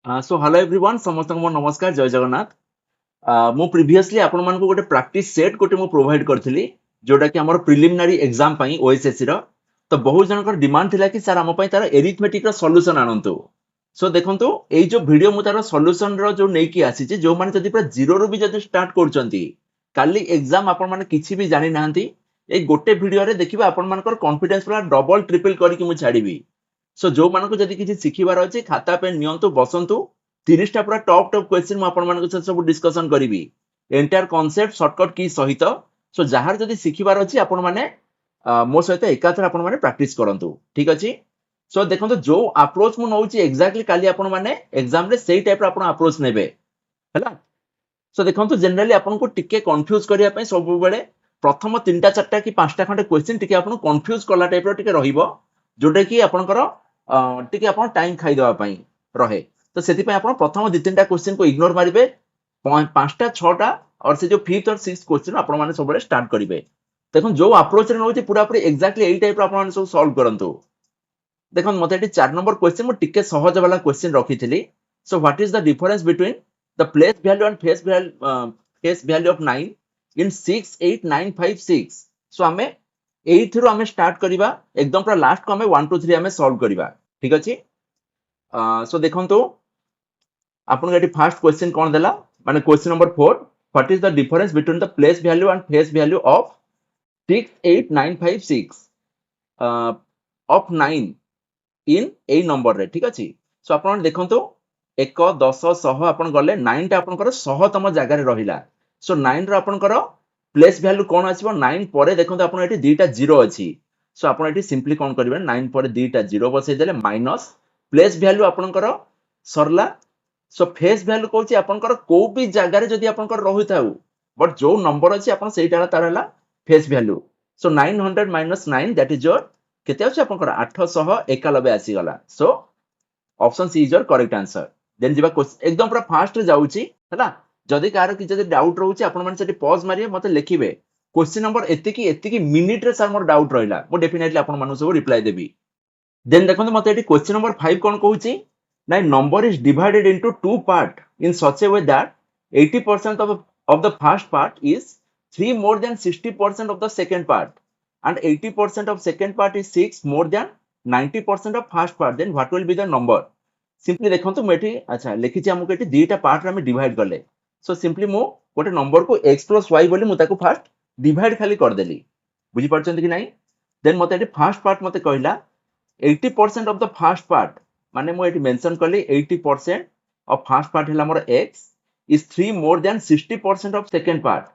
So hello everyone समस्त को नमस्कार जय जगन्नाथ। मु प्रीवियसली आपण मानको गोटे प्रैक्टिस सेट गोटे मु प्रोवाइड करथिली जोटा कि हमर प्रिलिमिनरी एग्जाम पई ओएसएससी रो। तो बहुत जनकर डिमांड थिला कि सर हम पई तार एरिथमेटिक रो सॉल्यूशन आनंतु। सो देखंतु एई जो वीडियो मु तार सॉल्यूशन रो जो नै कि आसी जे जो माने जदी पूरा जीरो रो भी जदी स्टार्ट करचंती काली एग्जाम आपण माने किछि भी जानि नाहंती एई गोटे वीडियो रे देखिबा आपण मानकर कॉन्फिडेंस पूरा डबल ट्रिपल करी कि मु छाड़ीबी। सो जो मानको जदी किछि सिखिबार अछि खाता पे नियंतु बसंतु 30 टा पूरा टॉप टॉप क्वेश्चन मु आपण मानको से सब डिस्कशन करिवि एंटायर कांसेप्ट शॉर्टकट की सहित। सो जहार जदी सिखिबार अछि आपण माने मो सहित एकाथर आपण माने प्रैक्टिस करंतु ठीक अछि। सो देखंतु जो अप्रोच मु नउची एग्जैक्टली काली आपण माने एग्जाम रे सेही टाइप रो आपण अप्रोच नेबे हला। सो देखंतु जनरली आपण को टिके कंफ्यूज करिया पय सब बेले प्रथम 3टा 4टा कि 5टा खंडे क्वेश्चन टिके आपण कंफ्यूज कला टाइप रो टिके रहिबो जोटे कि आपणकर टिके आपण टाइम खाइ देबा पय रहे। तो सेति पय आपण प्रथम 2-3टा क्वेश्चन को इग्नोर मारिबे 5टा 6टा और से जो 5th और 6th क्वेश्चन आपण माने सब बेले स्टार्ट करिवे। देखन जो अप्रोच रे नउची पूरा पूरी एग्जैक्टली एई टाइप रो आपण माने सब सॉल्व करंतु। देखन मते एटी 4 नंबर क्वेश्चन मु टिके सहज वाला क्वेश्चन रखिथिली। So what is the difference between the place value and face value of 9 in 6 8 9 5 6। So हमें 8 रो हमें स्टार्ट करिबा एकदम पूरा लास्ट को हमें 1 2 3 हमें सॉल्व करिबा ठीक अछि। सो देखंतु आपन एटी फर्स्ट क्वेश्चन कोन देला माने question number 4 what is the difference between the place value and face value of 6 8 9 5 6 of 9 in A number रे ठीक अछि। सो आपण देखंतु 1 10 100 आपण गले 9 टा आपनकर 100 तम जागा रे रहिला। सो 9 रो आपनकर प्लेस वैल्यू कोन आसीबो 9 परे देखंतु आपण एटी दीटा 0 अछि। सो आपण एटी सिंपली कोन करिवे 9 परे दीटा 0 बसै देले माइनस प्लेस वैल्यू आपनकर सरला। सो फेस वैल्यू कहूची आपनकर को भी जागा रे जदी आपनकर रहुताउ बट जो नंबर अछि आपण सेटा तार हला face value. So 900 minus 9 that is your केते अछि आपनकर 891 आसी गला। So option C is your correct answer. Then जिबा क्वेश्चन एकदम पूरा फास्ट रे जाउची हला। जदी कार कि जदी डाउट रहउची आपण माने सेठी पॉज मारिए मते लिखिबे क्वेश्चन नंबर एतिकी एतिकी मिनिट रे सर मोर डाउट रहिला मो डेफिनेटली आपण मानु सब रिप्लाई देबी। देन देखंतु मते एठी क्वेश्चन नंबर 5 कोन कहउची ना number is divided into two part in such a way that 80% of the first part is 3 more than 60% of the second part and 80% of second part is 6 more than 90% of first part, then what will be the number? Simply देखंतु मेठी अच्छा लिखिछि हमको एठी दीटा part रे हम divide करले। So simply मु गोटे number को x + y बोली मु ताको फर्स्ट डिवाइड खाली कर देली बुझी परछंती कि नाही। देन मते एठी फर्स्ट पार्ट मते कहला 80% of the first part माने मु एठी मेंशन करली 80% of first part हला मोर x is 3 more than 60% of second part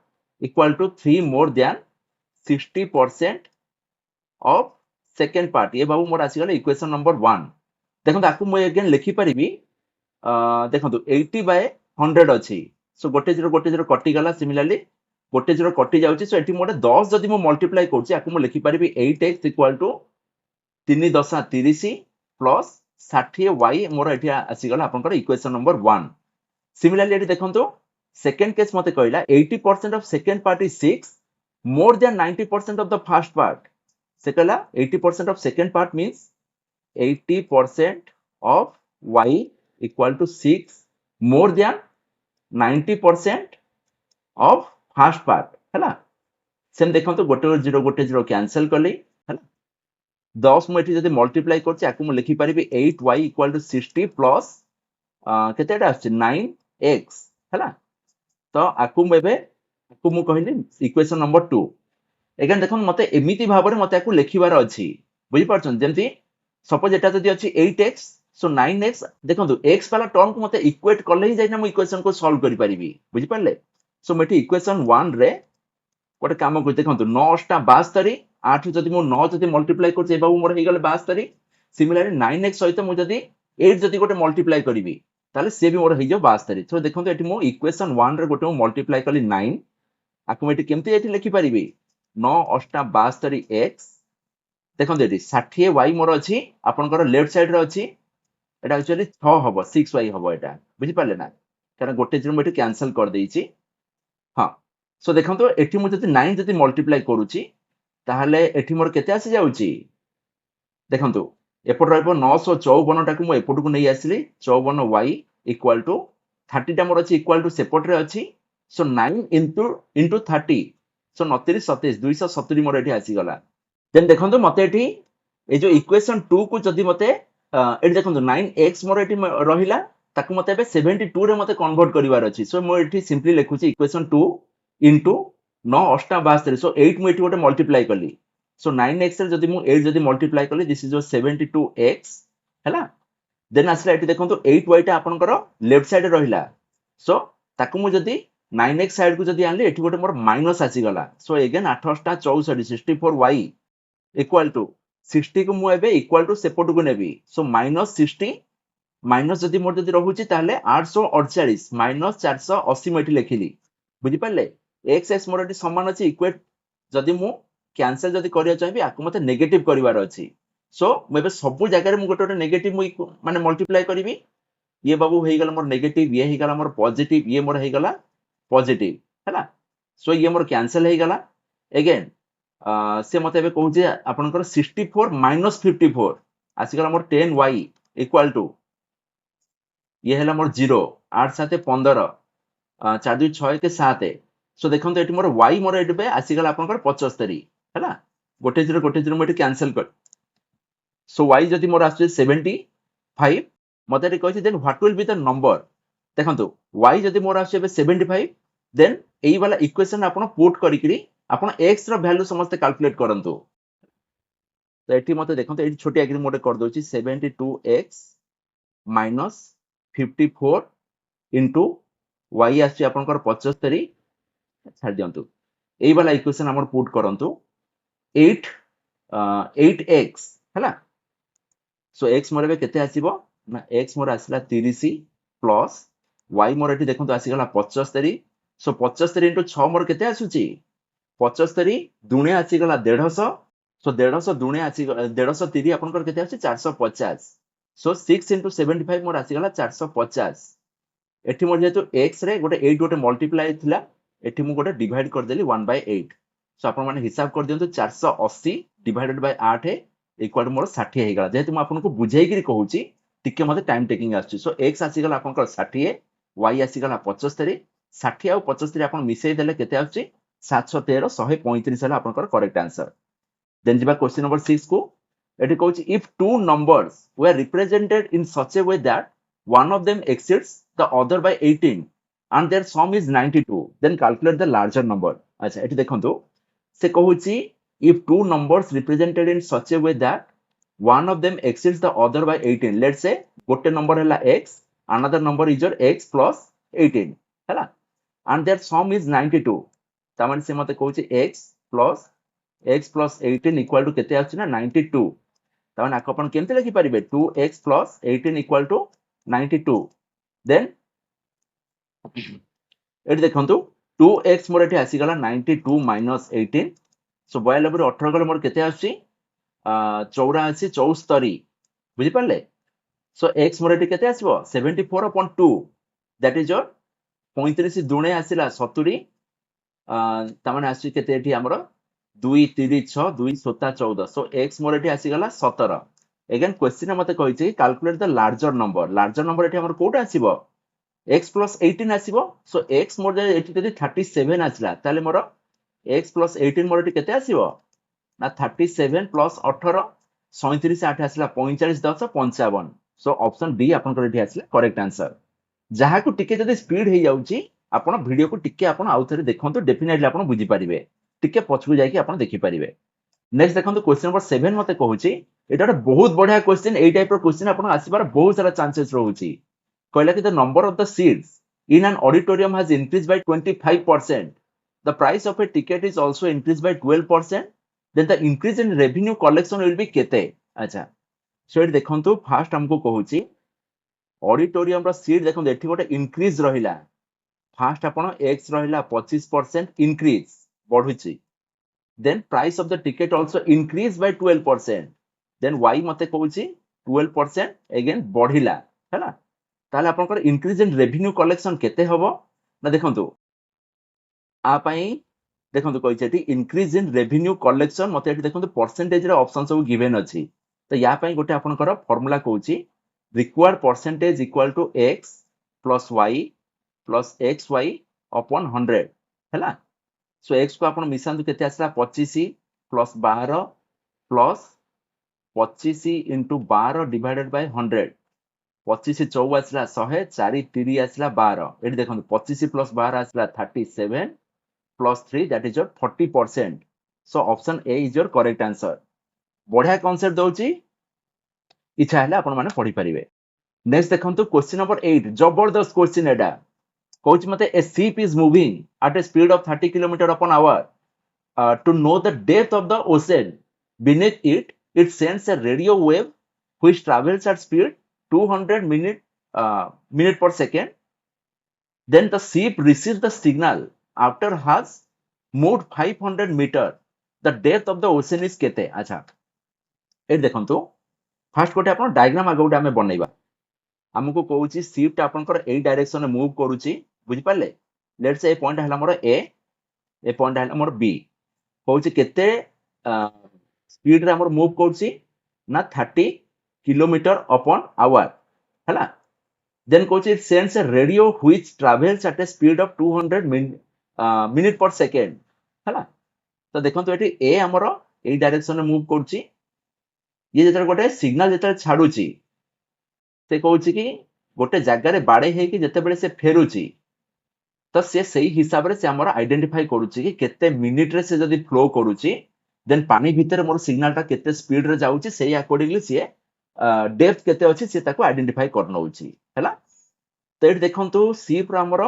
equal to 3 more than 60% of second part। ये बाबू मोर आसी गले इक्वेशन नंबर 1। देखंतु आकु मु अगेन लिखि परिबी देखंतु 80 बाय 100 अछि। सो गोटे जीरो कटि गला। सिमिलरली गोटे जीरो कटि जाउची। सो एठी मोटे 10 जदी मु मल्टीप्लाई करची आकु मु लिखि परिबी 8x equal to 3 10 30 plus 60y मोर एठी आसी गला आपनकर इक्वेशन नंबर 1। सिमिलरली एठी देखंतु सेकंड केस मते कहला 80% of second part is 6 more than 90% of the first part। से कहला 80% of second part means 80% of y equal to 6 more than 90% of first part हैला। सेम देखंतु गोटे जीरो कैंसिल कली हैला। 10 मु एठी जदी मल्टीप्लाई करछि आकु मु लिखि परिबी 8y equal to 60 प्लस केतेटा आछि 9x हैला। तो आकु मु एबे आकु मु कहली इक्वेशन नंबर 2। एगेन देखन मते एमिति भाबरे मते आकु लेखिबार अछि बुझी परछन। जेमति सपोज एटा जदी अछि 8x सो 9x देखंतु x वाला टर्म को मते इक्वेट करले ही जाइना मु इक्वेशन को सॉल्व करि परिबी बुझी परले। सो मेठी इक्वेशन 1 रे गोटे काम को देखंतु 9 टा 72 8 जदी मु 9 जदी मल्टीप्लाई करछि बाबू मोर हे गेले 72। सिमिलरली 9x सहित मु जदी 8 जदी गोटे मल्टीप्लाई करिवि ताले से भी मोर हे जो 72। सो देखंतु एठी मु इक्वेशन 1 रे गोटे मु मल्टीप्लाई कली 9 आकु मेठी केमति एठी लिखि परिबी 9 8 72 x देखंतु एठी 60 y मोर अछि आपनकर लेफ्ट साइड रे अछि एटा एक्चुअली 6 हबो 6 y हबो एटा बुझी पाले ना कारण गोटे जीरो मेठी कैंसिल कर देइछि। हां सो देखंतु एठी मु जदी 9 जदी मल्टीप्लाई करूची ताहाले एठी मोर केते आसी जाउची देखंतु एपट रहइबो 954 टाकू मु एपट को नै आसिली 54y इक्वल टू 30 टा मोर अछि इक्वल टू सेपट रे अछि सो 9 इनटू 30 सो 29 27 270 मोर एठी आसी गला देन देखंतु मते एठी ए जो इक्वेशन 2 को जदी मते एठी देखंतु 9x मोर एठी रहिला ताकु मते बे 72 रे मते कन्वर्ट करिवार अछि सो मो एठी सिंपली लेखुची इक्वेशन 2 इनटू 9 अष्टा 72 सो 8 मु एठी गोटे मल्टीप्लाई कली सो 9x रे जदी मु 8 जदी मल्टीप्लाई कली दिस इज योर 72x हैला देन आसला एठी देखंतु 8y टा आपनकर लेफ्ट साइड रहिला सो ताकु मु जदी 9x साइड को जदी आनली एठी गोटे मोर माइनस आसी गला सो अगेन 8 अष्टा 64 64y इक्वल टू 60 को मु एबे इक्वल टू सेपट को नेबी सो माइनस 60 माइनस जदी मोर जदी रहुची ताले 848 माइनस 480 मु एठी लेखिली बुझी पाले x x मोर एठी समान अछि इक्वेट जदी मु कैंसिल जदी करिया चाहिबी आकु मते नेगेटिव करिवार अछि सो मु एबे सब जगह रे मु गोटे गोटे नेगेटिव मु माने मल्टीप्लाई करबी ये बाबू हे गला मोर नेगेटिव ये हे गला मोर पॉजिटिव ये मोर हे गला पॉजिटिव हैला सो ये मोर कैंसिल हे गला अगेन से मते एबे कहू जे आपनकर 64 माइनस 54 आसी गला मोर 10y इक्वल टू ये हैला मोर 0 8 7 15 4 2 6 के 7 सो देखंतो एटी मोर y मोर एटी बे आसी गला आपनकर 75 हैला गोटे 0 मो एटी कैंसिल कर सो y जदी मोर आसी 75 मते एटी कहछि then what will be the number देखंतो y जदी मोर आसी बे 75 देन एई वाला इक्वेशन आपण पुट करिकरी आपण x रो वैल्यू समस्त कैलकुलेट करंतु तो एठी मते देखंतो एठी छोटी आगरी मोटे कर दोची 72x माइनस 54 इनटू y आसी आपनकर 75 छाड़ दियंतु एई वाला इक्वेशन हमर पुट करंतु 8x हैला सो x मोर बे केते आसीबो ना x मोर आसीला 30 प्लस y मोर एठी देखंतो आसी गला 75 सो 75 इनटू 6 मोर केते आसुची 75 दुणे आसी गला 150 सो 150 दुणे आसी 130 आपनकर केते आसी 450 सो 6 इनटू 75 मोर आसी गला 450 एठी मोर जेतु x रे गोटे 8 गोटे मल्टीप्लाई थिला एठी मु गोटे डिवाइड कर देली 1/8 सो आपन माने हिसाब कर दियंतु 480 डिवाइडेड बाय 8 इक्वल मोर 60 हे गला जेतु मु आपनको बुझाई गिरी कहूची टिके मते टाइम टेकिंग आछी सो x आसी गला आपनकर 60 y आसी गला 75 60 आ 75 आपन मिसई देले केते आछी 713 135 हला आपनकर करेक्ट आंसर देन जिबा क्वेश्चन नंबर 6 को एटी कहूची if two numbers were represented in such a way that one of them exceeds the other by 18 and their sum is 92 then calculate the larger number अच्छा eighty देखंतु से कहूची if two numbers represented in such a way that one of them exceeds the other by 18 let's say गोटे number हैला x another number is your x plus 18 हैला and their sum is 92 तामान से मते कहूची x plus 18 equal to केते आछि ना 92 तामान आपण केमते लिखि परिबे 2x plus 18 equal to 92 then eighty देखंतु 2x मोर एटी आसी गला 92 minus 18 सो 92 रे 18 गले मोर केते आछि 84 74 बुझि पाले सो x मोर एटी केते आसीबो 74 upon 2 दैट इज योर 35 दुणे आसीला 70 तामाने आसी केते एटी हमरो 2 3 6 2 7 14 सो x मोर एटी आसी गला 17 अगेन क्वेश्चन मते कहिछि कैलकुलेट द लार्जर नंबर एटी हमर कोटा आसीबो x plus 18 आसीबो सो x मोर जे एटी जदी 37 आछला ताले मोर x plus 18 मोर एटी केते आसीबो ना 37 plus 18 37 8 आछला 45 10 55 सो ऑप्शन डी आपन कर एटी आछला करेक्ट आंसर जहा को टिके जदी स्पीड हे जाउची आपन वीडियो को टिके आपन आउथरे देखंतु डेफिनेटली आपन बुझी परिबे टिके पछकु जाई कि आपन देखि परिबे नेक्स्ट देखंतु क्वेश्चन नंबर 7 मते कहूची एटा बहुत बढ़िया क्वेश्चन ए टाइप रो क्वेश्चन आपन आसीबार बहुत सारा चांसेस रहउची कहला कि the number of the seats in an auditorium has increased by 25% the price of a ticket is also increased by 12% then the increase in revenue collection will be केते अच्छा सो एट देखंतु फास्ट हमको कहूची auditorium रो seat देखंतु एठी गोटे increase रहिला fast आपण x रहिला 25% increase बढ़ुची then price of the ticket also increased by 12% then y मते कहूची 12% again बढ़िला हैला ताले आपनकर इंक्रीज इन रेवेन्यू कलेक्शन केते हबो ना देखंतु आ पई देखंतु कहै छै इंक्रीज इन रेवेन्यू कलेक्शन मते एठी देखंतु परसेंटेज रे ऑप्शन सब गिवन अछि तो या पई गोटे आपनकर फार्मूला कहूची required percentage equal to x plus Y plus X Y अपन 100 है। सो एक्स को आपण मिसांतु केते आसला 25 plus 12 plus 25 into 12 divided by 100 25 चौ आसला 100 4 3 आसला 12 एठी देखंतु 25 प्लस 12 आसला 37 plus 3 that is your 40%। So option A is your correct answer. बढ़िया कांसेप्ट दउची इच्छा है आपण माने पढ़ी परिबे। नेक्स्ट देखंतु क्वेश्चन नंबर 8 जबरदस्त क्वेश्चन एडा कहूची मते a ship is moving at a speed of 30 kilometre upon hour to know the depth of the ocean beneath it sends a radio wave which travels at speed 200 minute per second. Then the ship receives the signal after has moved 500 meter. The depth of the ocean is केते। अच्छा ए देखंतु fast गोटे आपण diagram आगे गोटे आमे बनैबा हमको कहूची shift आपनकर ए डायरेक्शन में मूव करूची बुझि पाले। लेट्स से ए पॉइंट हला मोर ए पॉइंट हला मोर बी कहूची केते स्पीड रे हमर मूव करूची ना 30 किलोमीटर अपॉन आवर हला। देन कहूची it sends a radio which travels at a speed of 200 minute per second हला। तो देखंतु एठी ए हमर ए डायरेक्शन में मूव करूची ये जेतरे गोटे सिग्नल जेतरे छाडुची से कहूची कि गोटे जगार बाड़े है कि जेते बेले से फेरुची तो से सही हिसाब रे से हमर आइडेंटिफाई करूची कि केते मिनिट रे से जदी फ्लो करूची देन पानी भीतर मोर सिग्नलटा केते स्पीड रे जाउची सेही अकॉर्डिंगली से डेप्थ केते अछि से ताको आइडेंटिफाई कर नउची हैला। तो एठी देखंतु शिप रो हमर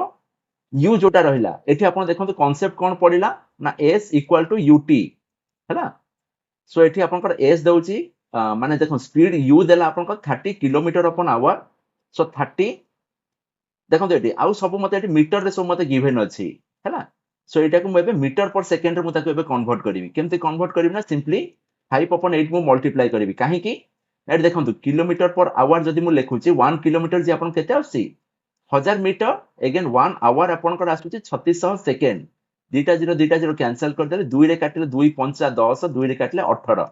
u जोटा रहिला एठी आपण देखंतु कांसेप्ट कोन पडिला ना s इक्वल टू ut हैला। सो एठी आपनकर s दउची माने देखो स्पीड u देला आपनकर 30 किलोमीटर अपॉन आवर। सो 30 देखो एठी आउ सब मते एठी मीटर रे सब मते गिवन अछि हैला। सो एटा को एबे मीटर पर सेकंड रे मु ताको एबे कन्वर्ट करबी केमते कन्वर्ट करबी ना सिंपली 5 upon 8 मु मल्टीप्लाई करबी काहे कि एठी देखंतु किलोमीटर पर आवर जदी मु लेखुची 1 किलोमीटर जे आपन केते आसी 1000 मीटर अगेन 1 आवर आपनकर आसुची 3600 सेकंड दीटा जीरो कैंसिल कर देले 2 रे काटिले 2 5 10 2 रे काटिले 18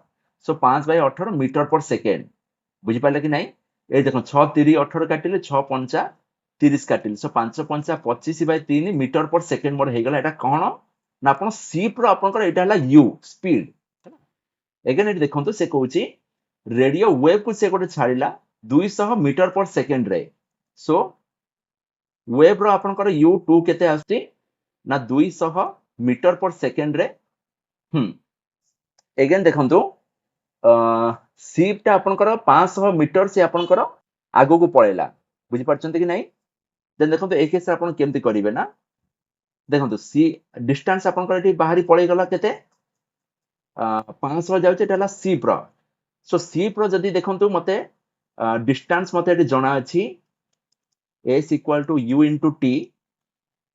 सो 5 बाय 18 मीटर पर सेकंड बुझी पाले कि नहीं। ए देखो 6 3 18 काटिले 6 5 30 काटिले सो 5 5 25 बाय 3 मीटर पर सेकंड मोर हे गला एटा कोन ना आपण शिप रो आपनकर एटा हला u स्पीड अगेन एटी देखंतु से कहूची रेडियो वेव को से गोटे छाड़िला 200 मीटर पर सेकंड रे। सो वेव रो आपनकर u2 केते आस्ती ना 200 मीटर पर सेकंड रे। अगेन देखंतु शिप टा आपनकर 500 मीटर से आपनकर आगो को पळेला बुझि परछंती कि नहीं। देन देखंतु ए केस आपन केमति करिवे ना देखंतु सी डिस्टेंस आपनकर एठी बाहरी पळै गला केते 500 जाउचे एटा शिप रो। सो शिप रो जदी देखंतु मते डिस्टेंस मते एठी जणा अछि s equal to u into t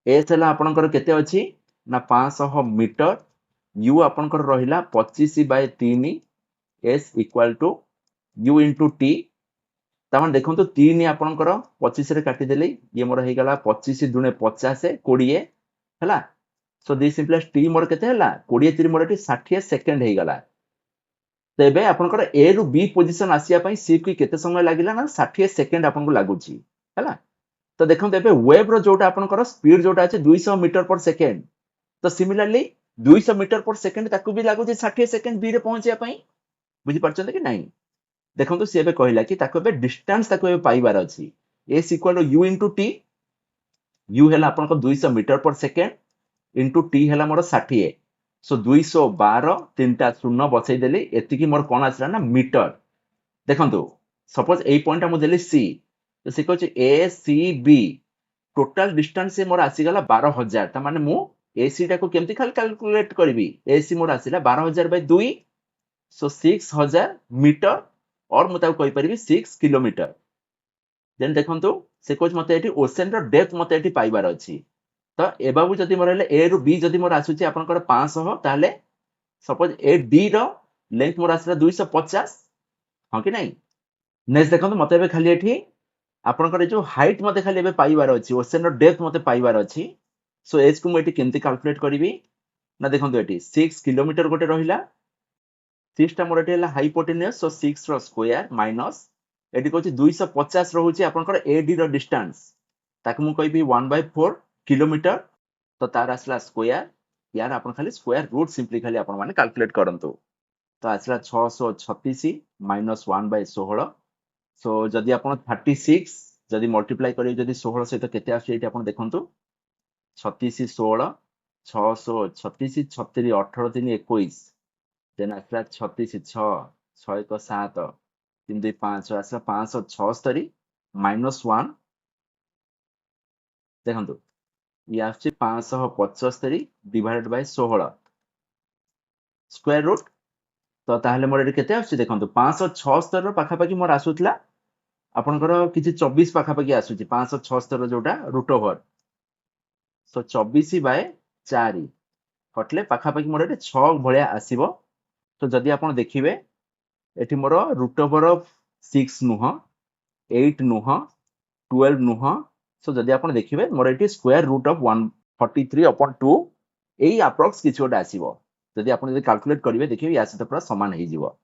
s हला आपनकर केते अछि ना 500 मीटर u आपनकर रहिला 25 by 3 s equal to u into t तामान देखंतु 3 आपनकर 25 रे काटी देले ये मोर हे गला 25 दुने 50 20 हला। सो दिस सिंपलेस्ट t मोर केते हला 20 3 मोर एटी 60 सेकंड हे गला। तेबे आपनकर a रु b पोजीशन आसिया पई शिप की केते समय लागिला ना 60 सेकंड आपन को लागुची हला। तो देखंतु एबे वेव रो जोटा आपनकर स्पीड जोटा अछि 200 मीटर पर सेकंड तो सिमिलरली 200 मीटर पर सेकंड ताकू भी लागुची 60 सेकंड b रे पहुंचिया पई बुझि परछन कि नहीं। देखंतु से एबे कहिला कि ताको एबे डिस्टेंस ताको एबे पाइबार अछि s equal to u into t u हला आपन को 200 मीटर पर सेकंड into t हला मोर 60 सो 212 तीनटा शून्य बसै देली एति कि मोर कोन आसला ना मीटर। देखंतु सपोज ए पॉइंट हम देली c तो से कहछ a c b total distance से मोर आसी गला 12000 त माने मु ac टा को केमति खाली कैलकुलेट करबी ac मोर आसीला 12000 बाय 2 सो 6000 मीटर और मु ताको कहि परिबी 6 किलोमीटर। देन देखंतु से कहछ मते एठी ओशन रो डेप्थ मते एठी पाइबार अछि तो एबाबू जदी मोर हेले a रु b जदी मोर आसुची आपनकर 500 ताले सपोज ए d रो लेंथ मोर आसला 250 हां कि नहीं। नेक्स्ट देखंतु मते एबे खाली एठी आपनकर जो हाइट मते खाली एबे पाइबार अछि ओशन रो डेप्थ मते पाइबार अछि। सो h को मु एठी केमति कैलकुलेट करबी ना देखंतु एठी 6 किलोमीटर गोटे रहिला 6 टा मोर एठी हला हाइपोटेन्यूस सो 6 रो स्क्वायर माइनस एठी कहछि 250 रहउछि आपनकर AD रो डिस्टेंस ताकि मु कहबी 1/4 किलोमीटर तो तार आसला स्क्वायर यार आपण खाली स्क्वायर रूट सिंपली खाली आपण माने कैलकुलेट करंतु तो आसला 636 माइनस 1/16 सो जदि आपण 36 जदि मल्टीप्लाई करी जदि 16 सहित केते आसी एटी आपण देखंतु 36 16 636 36 18 3 21 देन आसला 36 6 6 1 7 3 2 5 आसला 576 माइनस 1 देखंतु ये आछी 575 डिवाइडेड बाय 16 स्क्वायर रूट तो ताहले मोर एटी केते आछी देखंतु 576 रो पाखापाखी मोर आसुतला आपनकर किछि 24 पाखापाखी आसुची 576 जोटा रूट ओवर सो 24/4 कटले पाखापाखी मोर एटी 6 भलिया आसीबो तो जदि आपण देखिबे एटी मोर रूट ओवर ऑफ 6 नुह 8 नुह 12 नुह सो जदि आपण देखिबे मोर एटी स्क्वायर रूट ऑफ 143/2 एई अप्रॉक्स किछि गोटा आसीबो जदि आपण जदि कैलकुलेट करिवे देखिबे या सहित पूरा समान हे जिवो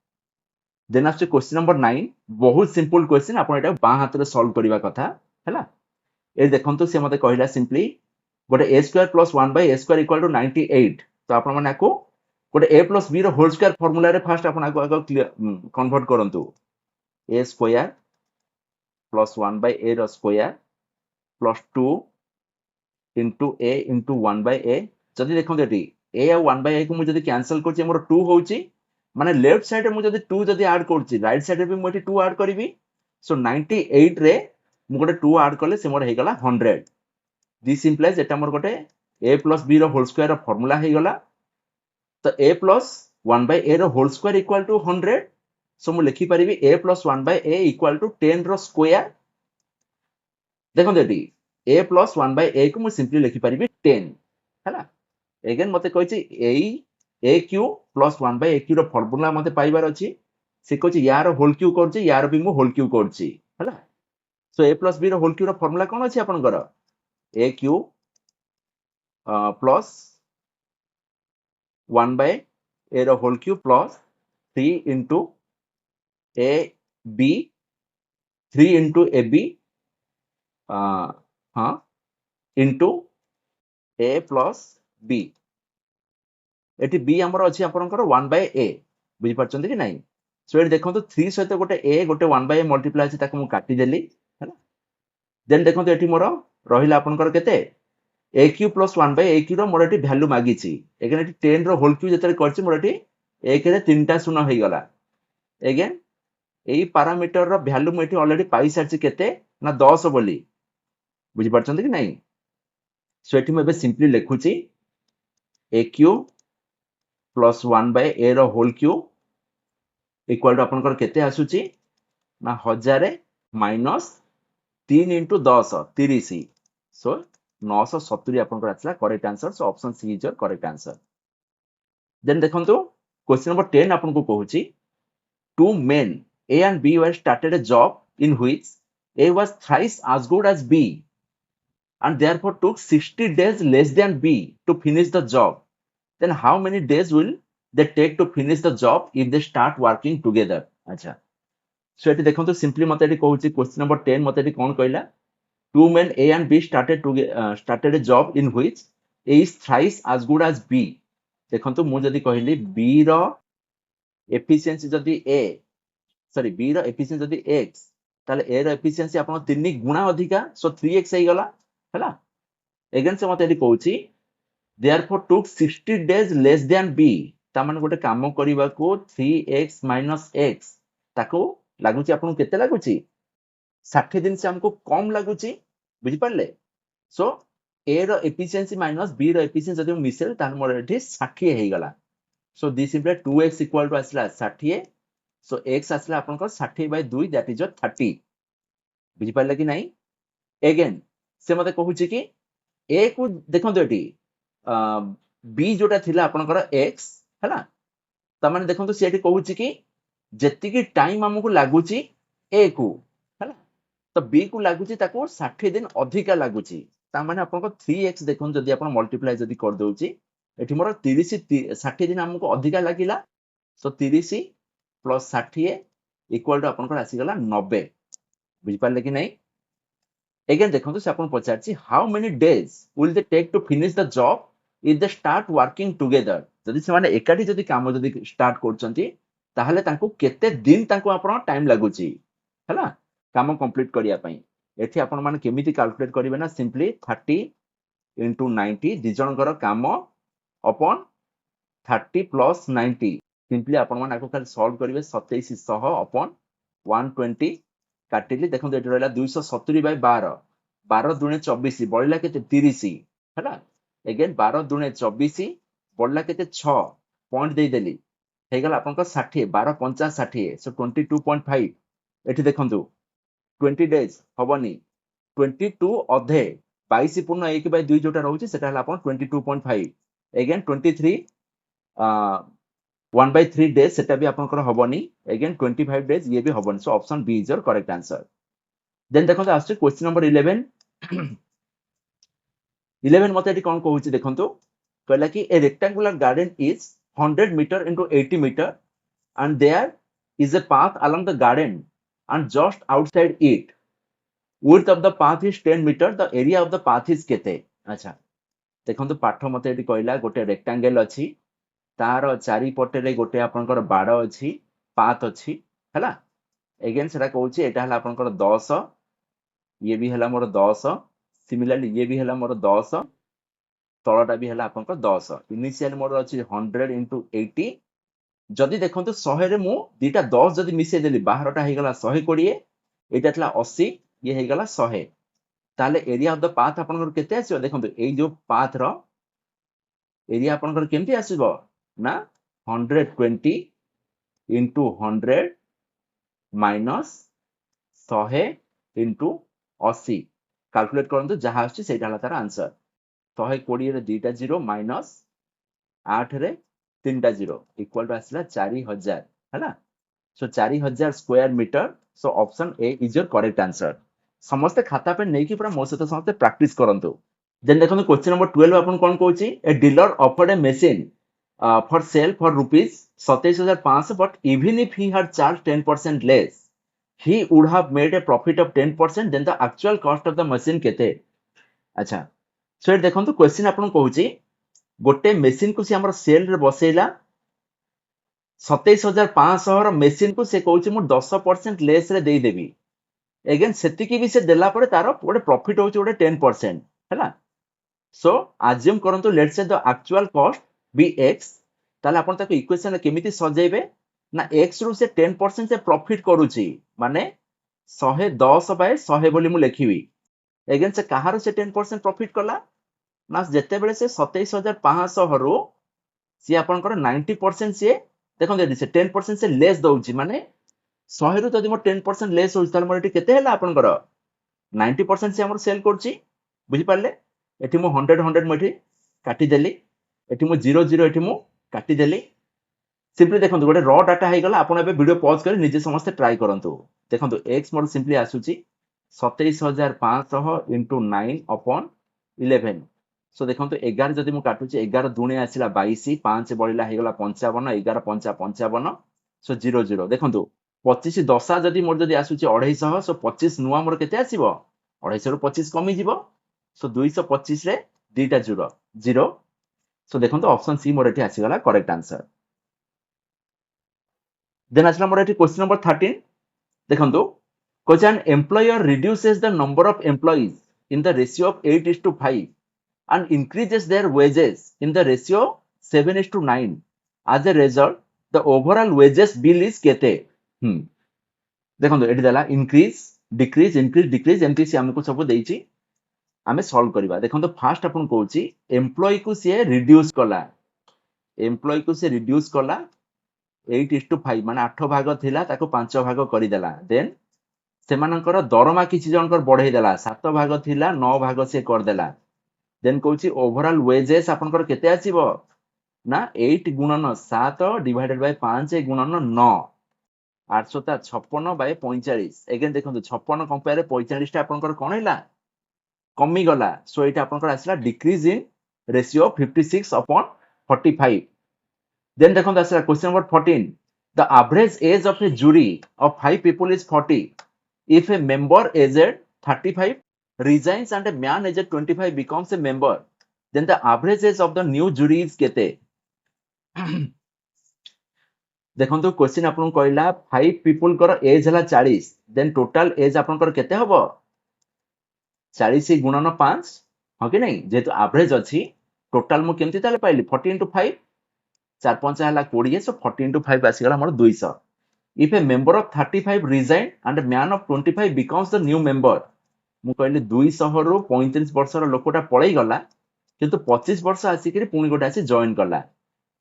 देन आछे क्वेश्चन नंबर 9 बहुत सिंपल क्वेश्चन आपण एटा बां हाथ रे सॉल्व करिवा कथा हैला ए देखंतु से मते कहिला सिंपली गोटे a square plus 1/a square equal to 98 तो आपण माने आको गोटे a प्लस b रो होल स्क्वायर फार्मूला रे फर्स्ट आपण आको आको कन्वर्ट करंतु a स्क्वायर प्लस 1/a रो square plus 2 into a into 1/a जदि देखंतु एटी a और 1/a को मु जदि कैंसिल करछि हमर 2 होउची माने लेफ्ट साइड रे मु जदि 2 जदि ऐड करछि राइट साइड रे भी मु एटी 2 ऐड करबी सो 98 रे मु गोटे 2 ऐड करले से मोर हे गला 100 दिस इंप्लाइज एटा मोर गोटे a प्लस b रो होल स्क्वायर रो फार्मूला हे गला तो a प्लस 1/a रो whole square equal to 100 so मु लिखि परिबी a plus 1/a equal to 10 रो स्क्वायर देखंतु एटी a प्लस 1/a को मु सिंपली लिखि परिबी 10 हैला अगेन मते कहिछि a cube plus 1/a cube रो फार्मूला मते पाइबार अछि से कहिछि यार होल क्यू करछि यार भी मु होल क्यू करछि हैला सो a प्लस b रो होल क्यू रो फार्मूला कोन अछि आपनकर a क्यू प्लस 1/a रो whole cube plus 3 into a b 3 into ab हाँ into a plus b eighty b हमर अछि आपनकर 1/a बुझि परछन्ती कि नाही सो एटी देखंतु 3 सहित गोटे a गोटे 1/a मल्टीप्लाई अछि ताको मु काटि देली हैला देन देखंतु एटी मोर रहिला आपनकर केते a cube plus 1/a cube रो मोर एटी वैल्यू मागिछि एगेन एटी 10 रो होल क्यू जतरे करछि मोर एटी 1 रे 3टा शून्य होई गला एगेन एई पैरामीटर रो वैल्यू मु एटी ऑलरेडी पाई सारछि केते ना 10 बोली बुझि परछन्ती कि नाही सो एटी मु एबे सिंपली लेखुछि a क्यू प्लस 1/a रो होल क्यू इक्वल टू आपनकर केते आसुची ना 1000 माइनस 3 into 10 30 सो 970 आपनकर आछला correct answer so option C is your correct answer then देखंतु क्वेश्चन नंबर 10 आपनको कहूची two men A and B were started a job in which A was thrice as good as B and therefore took 60 days less than B to finish the job then how many days will they take to finish the job if they start working together अच्छा सो eighty देखंतु simply मते eighty कहूची question number 10 मते eighty कोन कहला two men A and B started a job in which A is thrice as good as B देखंतु मु जदी कहली B रो एफिशिएंसी जदी A सॉरी B रो एफिशिएंसी जदी X ताले A रो एफिशिएंसी आपण 3 गुणा अधिका सो 3x हे गला हैला अगेन से मते eighty कहूची therefore took 60 days less than B ता माने गोटे काम करिवा को 3x x ताको लागुची आपण केते लागुची 60 दिन से हमको कम लागुची बुझि परले सो A रो एफिशिएंसी माइनस B रो एफिशिएंसी जदी मिसेल तान मोर एठी 60 हे गला so this imply 2x equal to आसला 60 सो x आसला आपनकर 60/2 दैट इज 30 बुझि परले कि नाही अगेन से मते कहूची कि a को देखंतु एठी b जोटा थिला आपनकर x हैला त माने देखंतु से एठी कहूची कि जेति कि टाइम हमकु लागुची a को हैला तो b को लागुची ताको 60 दिन अधिका लागुची ता माने आपनको 3x देखन जदी आपण मल्टीप्लाई जदी कर दोउची एठी मोर 30 60 दिन हमको अधिका लागिला सो 30 प्लस 60 इक्वल टू आपनको आसी गला 90 बुझि पारले कि नाही Again ଦେଖନ୍ତୁ ସେ ଆପଣ ପଚାରିଛି how many days will they take to finish the job if they start working together। ଯଦି ସେମାନେ ଏକାଠି ଯଦି କାମ ଯଦି ଷ୍ଟାର୍ଟ କରୁଛନ୍ତି ତାହେଲେ ତାଙ୍କୁ କେତେ ଦିନ ତାଙ୍କୁ ଆପଣ ଟାଇମ ଲାଗୁଛି ହେଲା କାମ କମ୍ପ୍ଲିଟ କରିବା ପାଇଁ। ଏଠି ଆପଣ ମାନେ କେମିତି କାଲକୁଲେଟ କରିବେ ନା ସିମ୍ପଲି 30 into 90 ଦି ଜଣଙ୍କର କାମ upon 30 plus 90 ସିମ୍ପଲି ଆପଣ ମାନେ ଆକୁ ଖାଲି ସଲ୍ଭ କରିବେ 2700 upon 120 କାଟିଲି ଦେଖନ୍ତୁ ଏଠି ରହିଲା 270 by 12 12 ଦୁणे 24 ବଳିଲା କେତେ 30 ହେଲା ଏଗେନ୍ 12 ଦୁणे 24 ବଳିଲା କେତେ 6 ପଏଣ୍ଟ ଦେଇଦେଲି ହେଇଗଲା ଆପଣଙ୍କ 60 12 50 60 ସୋ 22.5 ଏଠି ଦେଖନ୍ତୁ 20 days ହବନି 22 ଅଧେ 22 ପୂର୍ଣ୍ଣ 1 by 2 ଯୋଉଟା ରହୁଛି ସେଟା ହେଲା ଆପଣ 22.5 ଏଗେନ୍ 23 1 by 3 days सेटा भी आपनकर हबनी अगेन 25 days ये भी हबनी so option B is your correct answer then देखो आस्ते क्वेश्चन नंबर 11 11 मते एटी कोन कहूची देखंतु कहला कि a rectangular garden is 100 meter into 80 meter and there is a path along the garden and just outside it width of the path is 10 meter the area of the path is केते अच्छा देखंतु पाठ मते eighty कहला गोटे rectangle अछि तार चारिपटे गोटे आपनकर बाड़ अच्छी पात अच्छी है एगेन से कहूँ एटा है आपनकर 10 ये भी है मोर 10 सिमिलरली ये भी है मोर 10 तलटा भी है आपनकर 10 इनिशियल मोर अच्छी 100 into 80 जदि देखो 100 रे मु दीटा 10 जदि मिसे देली बाहरटा हो गला 120 एटा थला 80 ये हो गला 100 ताले एरिया ऑफ द पाथ आपनकर केते आसीबो देखो ए जो पाथ रो एरिया आपनकर केमती आसीबो ना 120 into 100 minus 100 into 80 कैलकुलेट करंतु जहा आछि सेटा हला तार आंसर 120 रे दीटा 0 माइनस 8 रे 3टा 0 इक्वल टू आसला 4000 हैला so 4000 square meter so option A is your correct answer समस्त खाता पे नै कि पूरा मो सहित समस्त प्रैक्टिस करंतु देन देखो क्वेश्चन नंबर 12 अपन कोन कहूची a dealer offered a machine for sale for rupees 27,500 but even if he had charged 10% less he would have made a profit of 10% then the actual cost of the machine केते अच्छा सो ये देखंतु question आपन कहूची गोटे machine को से हमर cell रे बसेला 27,500 रो मशीन को से कहूची मु 10% लेस रे देई देबी अगेन सेति की भी से देला परे तारो गोटे प्रॉफिट होची गोटे 10% हैला सो अज्यूम करंतु let's say the actual cost be x ताले आपण ताको इक्वेशन रे केमिति सजेबे ना एक्स रु से 10% से प्रॉफिट करूची माने 110 बाय 100 बोली मु लिखिबी अगेन से कहारो से 10% प्रॉफिट कला ना जेते बेले से 27,500 रु सी आपनकर 90% से देखो दे से 10% से लेस दउची माने 100 रु जदि मो 10% लेस होई ताले मोर एटी केते हला आपनकर 90% से हमर सेल करची बुझी पारले एटी मो 100 100 मठी काटी देली एटी मो 0 0 एटी मो काटी देली सिंपली देखंतु गोटे रॉ डाटा हे गला आपण एबे वीडियो पॉज कर निजे समस्त ट्राई करंतु देखंतु x मोर सिंपली आसुची 27,500 into 9 upon 11 सो देखंतु 11 जदि मु काटुची 11 दुणे आसिला 22 5 बळिला हे गला 55 11 5 55 सो 0 0 देखंतु 25 दशा जदि मोर जदि आसुची 250 सो 25 नुवा मोर केते आसीबो 250 रु 25 कमी जिवो सो 225 रे दीटा 0 0 सो देखंतु ऑप्शन सी मोर एठी आसी गला करेक्ट आंसर देन आसला मोर एठी क्वेश्चन नंबर 13 देखंतु question employer reduces the number of employees in the ratio of 8:5 and increases their wages in the ratio 7:9 as a result the overall wages bill is केते देखंतु एठी देला increase decrease एमती से हमको सब देइची आमे सॉल्व करबा देखंतु फास्ट अपन कहूची एम्प्लॉय को से रिड्यूस कला 8:5 माने 8 भाग थिला ताको 5 भाग करि देला देन सेमानकर दरमा किछि जनकर बढ़ाई देला 7 भाग थिला 9 भाग से कर देला देन कहूची ओवरऑल वेजेस आपनकर केते आसीबो ना 8 गुणन 7 डिवाइडेड बाय 5 गुणन 9 856 बाय 45 अगेन देखंतु 56 कंपेयर 45 टा आपनकर कोन हैला कमी गला सो एटा आपनकर आसला डिक्रीज इन रेशियो 56/45 देन देखंतु आसला question number 14 the average age of a jury of 5 people is 40 if a member aged 35 resigns and a man age 25 becomes a member, then the average age of the new jury is केते? देखंतु question आपन कहला 5 people कर as हला 40, then total as आपन कर केते हबो? 40 गुणन 5 हो कि नहीं, जेतु एवरेज अछि टोटल मु केमति ताले पाइली 40 into 5 4 5 हला 20, सो 40 into 5 आसी गला हमर 200. If a member of 35 resign and a man of 25 becomes the new member, मु कहली 200 रु 35 वर्ष रो लोकटा पळै गला, किंतु 25 वर्ष आसी कि पुनी गोटा आसी जॉइन करला,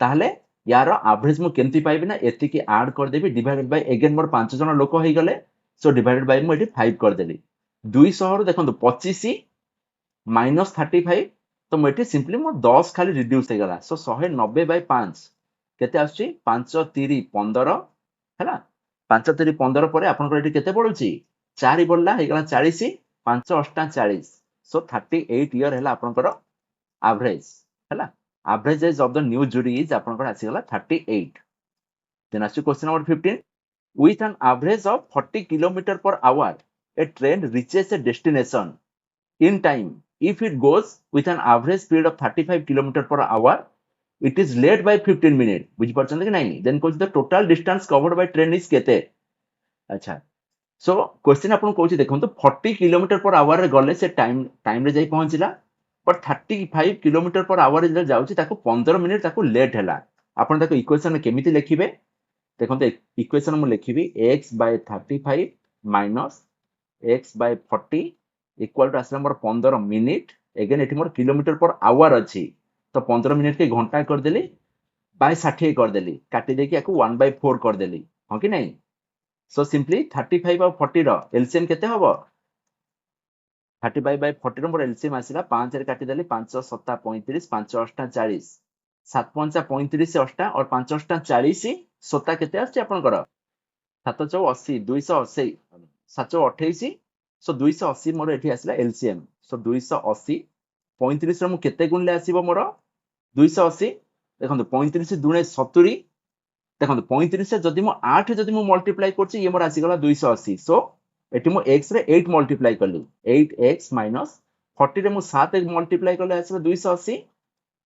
ताहले यार एवरेज मु केमति पाइबे ना, एति की ऐड कर देबी डिवाइडेड बाय अगेन मोर 5 जन लोक होई गले, सो डिवाइडेड बाय मु एठी 5 कर देली. 200 रु देखंतु 25 माइनस 35, तो मु एठी सिंपली मो 10 खाली रिड्यूस हे गला, सो 190 बाय 5 केते आछी 5 3 15 हैला. 5 3 15 परे आपन को एठी केते पडुची 4 बोलला हे गला 40, 5 8 40, सो 38 ईयर हैला आपन को एवरेज हैला. Average age of the new जुरी इज आपन को आसी गला 38. देन आसी question number 15. With an average of 40 kilometer per hour, a train reaches a destination in time. If it goes with an average speed of 35 kilometer per hour, it is late by 15 minutes. बुझी परछन कि नहीं? Then coach the total distance covered by train is केते? अच्छा. So question आपन कोची देखंतु 40 kilometre per hour रे गले से टाइम रे जाई पहुंचिला, पर 35 किलोमीटर पर आवर रे जाउची ताको 15 मिनिट ताको लेट हैला. आपन ताको इक्वेशन केमिति लिखिबे? देखंतु इक्वेशन मु लिखिबी x by 35 minus x by 40 equal to आसला मोर 15 मिनिट. अगेन एठी मोर किलोमीटर पर आवर अछि, तो 15 मिनिट के घंटा कर देली बाय 60 कर देली, काटी दे के याकू 1 by 4 कर देली, हो कि नहीं. सो सिंपली 35 और 40 रो एलसीएम केते हबो? 35 by 40 रो मोर एलसीएम आसिला 5 रे काटी देली 5 7 35 5 8 40, 7 5 35 8 और 5 8 40 7 केते आछि आपन कर 7 4 80 280 7 28, सो 280 मोर एठी आसिला एलसीएम. सो 280 35 रो मु केते गुणले आसीबो मोर 280. देखंतु 35 दुणे 70, देखंतु 35 से जदि मु 8 जदि मु मल्टीप्लाई करछि ये मोर आसी गला 280. सो एठी मु x रे 8 मल्टीप्लाई करली, 8x माइनस 40 रे मु 7 मल्टीप्लाई करले आसीबो 280.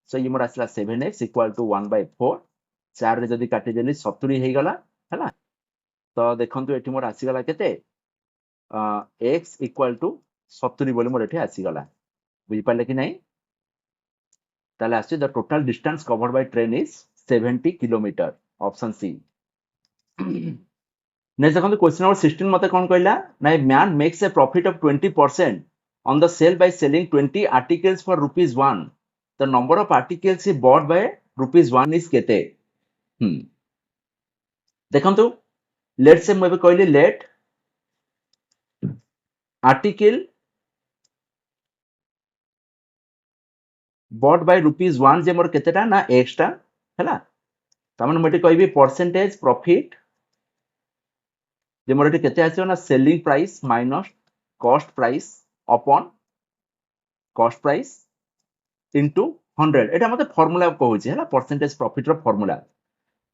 सो ये मोर आसीला 7x इक्वल टू 1 by 4. 4 रे जदि काटी देली 70 हे गला हैला. तो देखंतु एठी मोर आसी गला केते x इक्वल टू 70 बोली मोर एठी आसी गला. बुझी पाले कि नहीं? ताले आसी the total distance covered by train is 70 kilometer, option C. Next देखंतु क्वेश्चन नंबर 16 मते कोन कहला ना, man makes a profit of 20% on the sale by selling 20 articles for ₹1. The number of articles he bought by ₹1 is केते? देखंतु let's say मैं कहली let article bought by ₹1 जे मोर केतेटा ना एक्स्ट्रा हैला. तमन मटे कहबी परसेंटेज प्रॉफिट जे मोर एटी केते आछो ना selling price minus cost price upon cost price into 100. एटा मते फार्मूला कहूची हैला, परसेंटेज प्रॉफिट रो फार्मूला.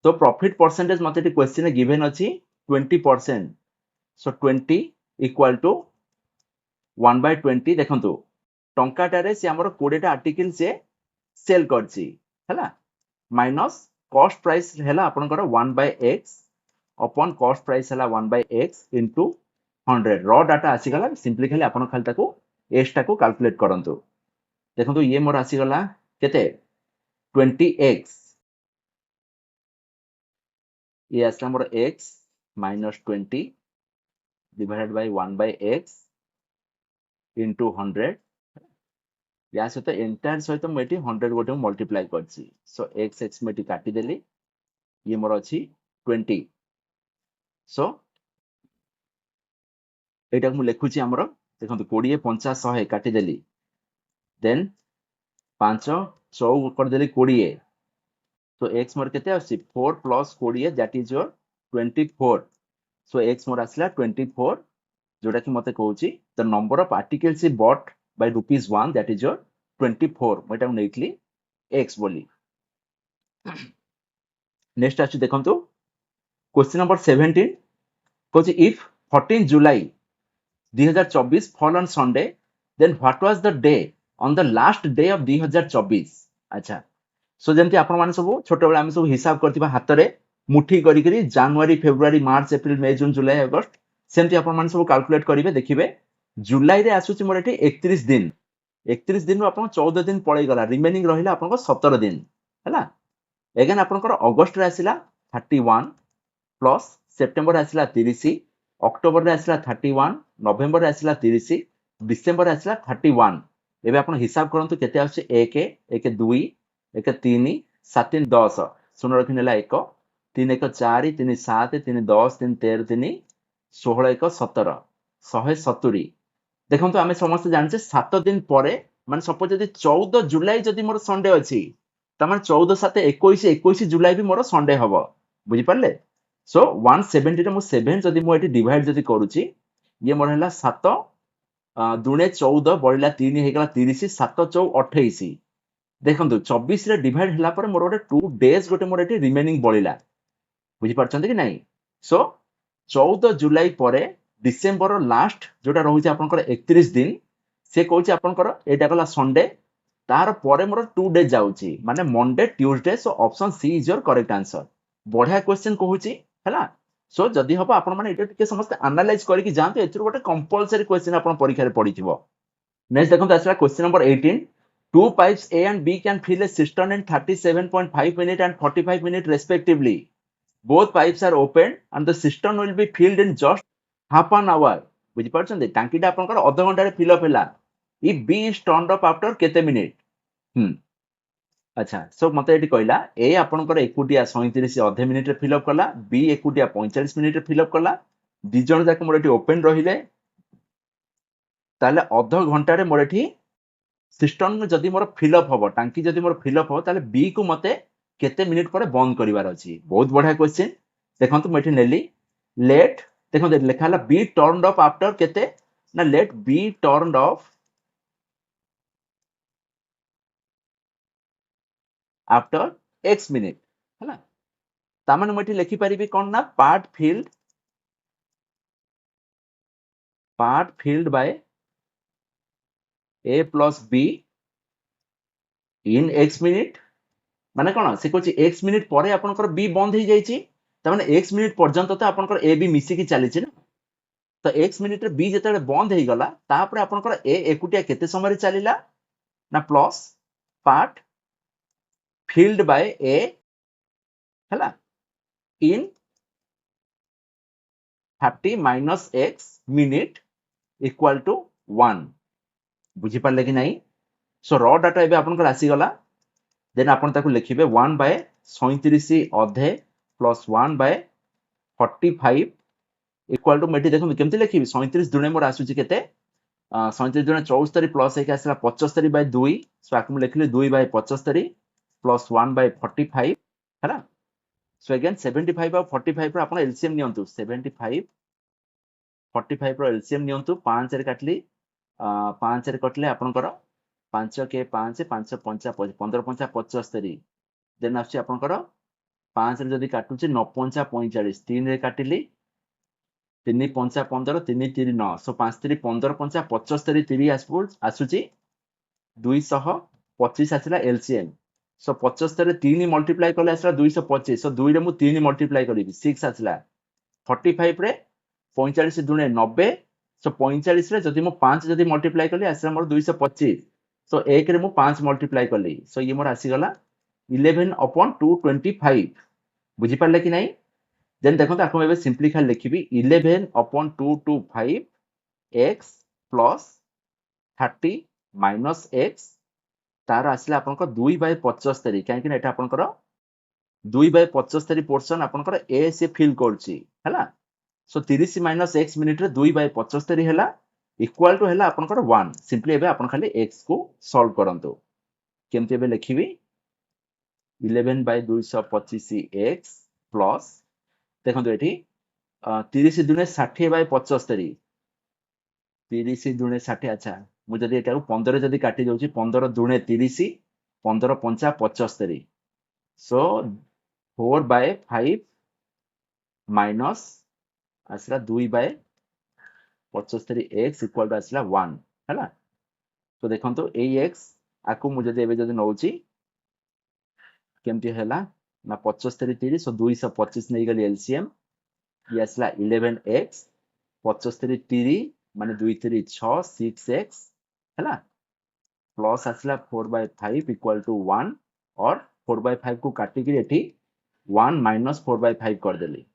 तो प्रॉफिट परसेंटेज मते एटी क्वेश्चन गिवन अछि 20%. सो 20 इक्वल टू 1 by 20. देखंतु टंकाटारे से हमर 20 टा आर्टिकल से सेल करछि हैला, माइनस कॉस्ट प्राइस हैला आपनकर 1 by x upon cost price हैला 1 by x into 100. Raw data आसी गला, सिंपली खाली आपन खाली ताको x टाको कैलकुलेट करंतु. देखंतु ये मोर आसी गला केते 20x, ये आसला मोर x minus 20 divided by 1 by x into 100. या सहित एंटायर सहित मु एटी 100 गोटे मल्टीप्लाई करछि. सो x x में एटी काटी देली, ये मोर अछि 20. सो एटा मु लेखुछि हमर देखंतु 20 50 100 काटी देली, देन 5 4 कर देली 20. सो x मोर केते आछि 4 plus 20 that is your 24. So x मोर आसला 24, जोटा कि मते कहूछि the number of articles he bought by ₹1 that is your 24. मेटा नेटली x बोली. नेक्स्ट आछि देखंतु क्वेश्चन नंबर 17 कहूछि if 14 July 2024 fall on Sunday then what was the day on the last day of 2024 अच्छा सो जेमती आपण माने सब छोट बेला हम सब हिसाब करथिबा हातरे मुठी करी करी जनवरी फेब्रुआरी मार्च अप्रैल मई जून जुलाई अगस्त सेमती आपण माने सब कैलकुलेट करिवे देखिबे जुलाई रे आसुची मोर एठी 31 दिन 31 दिन आपण 14 दिन पळै गला रिमेनिंग रहिला आपण 17 दिन हैला अगेन आपण अगस्त रे आसिला 31 प्लस सेप्टेम्बर आसिला 30 अक्टोबर रे आसिला 31 नवेम्बर रे आसिला 30 डिसेम्बर रे आसिला 31 एबे आपण हिसाब करंतु केते आछे 1 1 2 1 3 7 3 10 सुन रखि नेला 1 3 1 4 3 7 3 10 3 13 3 16 1 17 170 देखंतु आमे समस्त जानछे 7 दिन परे माने सपोज जदि 14 जुलाई जदि मोर संडे अछि त माने 14 7 21 21 जुलाई भी मोर संडे हबो बुझि पारले सो 170 रे मु 7 जदि मु एटी डिवाइड जदि करूची ये मोर हला 7 दुणे 14 बढिला 3 हेगला 30 7 4 28 देखंतु 24 रे डिवाइड हला पर मोर गोटे 2 डेज गोटे मोर एटी रिमेनिंग बढिला बुझि पारछन्ते कि नाही सो 14 जुलाई परे डिसेंबर लास्ट जोटा रहुची आपनकर 31 दिन से कहूची आपनकर एटा गला संडे तार परे मोर 2 डेज जाउची माने Monday Tuesday so option C is your correct answer बढ़िया क्वेश्चन कहूची हैला सो जदि हबो आपण माने एटा टिके समस्त एनालाइज करिकि जानते एथुर गोटे कंपलसरी क्वेश्चन आपण परीक्षा रे पडिथिबो नेक्स्ट देखंतु आसला question number 18 two pipes A and B can fill a cistern in 37.5 minutes and 45 minutes respectively both pipes are open and the cistern will be filled in just half an hour बुझि पारछन्ते टांकीटा आपनकर आधा घंटा रे fill up हैला if B is turned up after केते minute अच्छा सो मते eighty कहला ए आपनकर एकुटिया 37 अधे मिनिट रे फिल अप कला बी एकुटिया 45 मिनिट रे फिल अप कला दि जण जाक मोर एटी ओपन रहिले ताले आधा घंटा रे मोर एटी सिस्टम में जदि मोर फिल अप हबो टांकी जदि मोर फिल अप हो ताले बी को मते केते मिनिट पर बंद करिवार अछि बहुत बढ़िया क्वेश्चन देखंतु मठी नेली लेट देखंतु लेखा हला बी टर्नड अप आफ्टर केते ना let be turned off after x minute हला ता माने मठी लिखि परिबी कोन ना part filled by a plus b in x minute माने कोन से कोची x मिनिट परे आपनकर b बंद हे जाईची त माने x मिनिट पर्यंत त आपनकर a b मिसी की चली छि ना त x मिनिट रे b जेतेले बंद हे गला तापर आपनकर a एकुटिया केते समय रे चलीला ना plus part filled by a हला in 30 minus x minute equal to 1 बुझी पारले कि नाही सो रॉ डाटा एबे आपनकर आसी गला देन आपण ताकू लिखिबे 1 बाय 37 अधे प्लस 1 बाय 45 इक्वल टू मेटी देखो केमती लिखिबी 37 दुने मोर आसुची केते 37 दुने 74 प्लस एक आसला 75 बाय 2 सो आकु लिखले 2 बाय 75 प्लस 1 बाय 45 हैला सो अगेन 75 और 45 रो आपण एलसीएम नियंतु 75 45 रो एलसीएम नियंतु 5 रे काटली 5 रे कटले आपनकर 5 के 5 5 5 15 5 75 देन आछि आपनकर 5 रे जदी काटुची 9 5 45 3 रे काटिली 3 5 15 3 3 9 सो 5 3 15 5 75 3 आसुची 225 आसिला एलसीएम सो 75 रे 3 मल्टीप्लाई करले आसिला 225 सो 2 रे मु 3 मल्टीप्लाई करिवि 6 आसिला 45 रे 45 दुने 90 सो 45 रे जदी मु 5 जदी मल्टीप्लाई करली आसिला मोर 225 सो 1 रे मु 5 मल्टीप्लाई करली सो ये मोर आसी गला 11 upon 225 बुझी पारले कि नाही देन देखो ताको एबे simplify लिखिबी 11 upon 225 x plus 30 minus x तार आसिला आपनकर 2 बाय 75 काहे कि एटा आपनकर 2 बाय 75 पोर्शन आपनकर a से फिल करची हैला सो 30 minus x मिनिट रे 2 बाय 75 हैला इक्वल टू हैला आपनकर 1 सिंपली एबे आपन खाली x को सॉल्व करंतो केमते एबे लिखिबी 11 बाय 225 x प्लस देखंतु एठी 30 दुने 60 बाय 75 30 दुने 60 अच्छा मु जदी एटा 15 जदी काटी दउची 15 दुने 30 15 5 75 सो 4 बाय 5 माइनस आसला 2 बाय 75 x इक्वल टू आसला 1 हैला तो देखो ए एक्स आकु मुझे एवं जब नौ केमती है ना 75 30 225 नहीं गली एलसीएम ये आसला 11x 75 30 माने 2 3 6 6x है प्लस आसला 4/5 इक्वल टू 1 और 4/5 को काटिक 1 माइनस 4/5 करदेली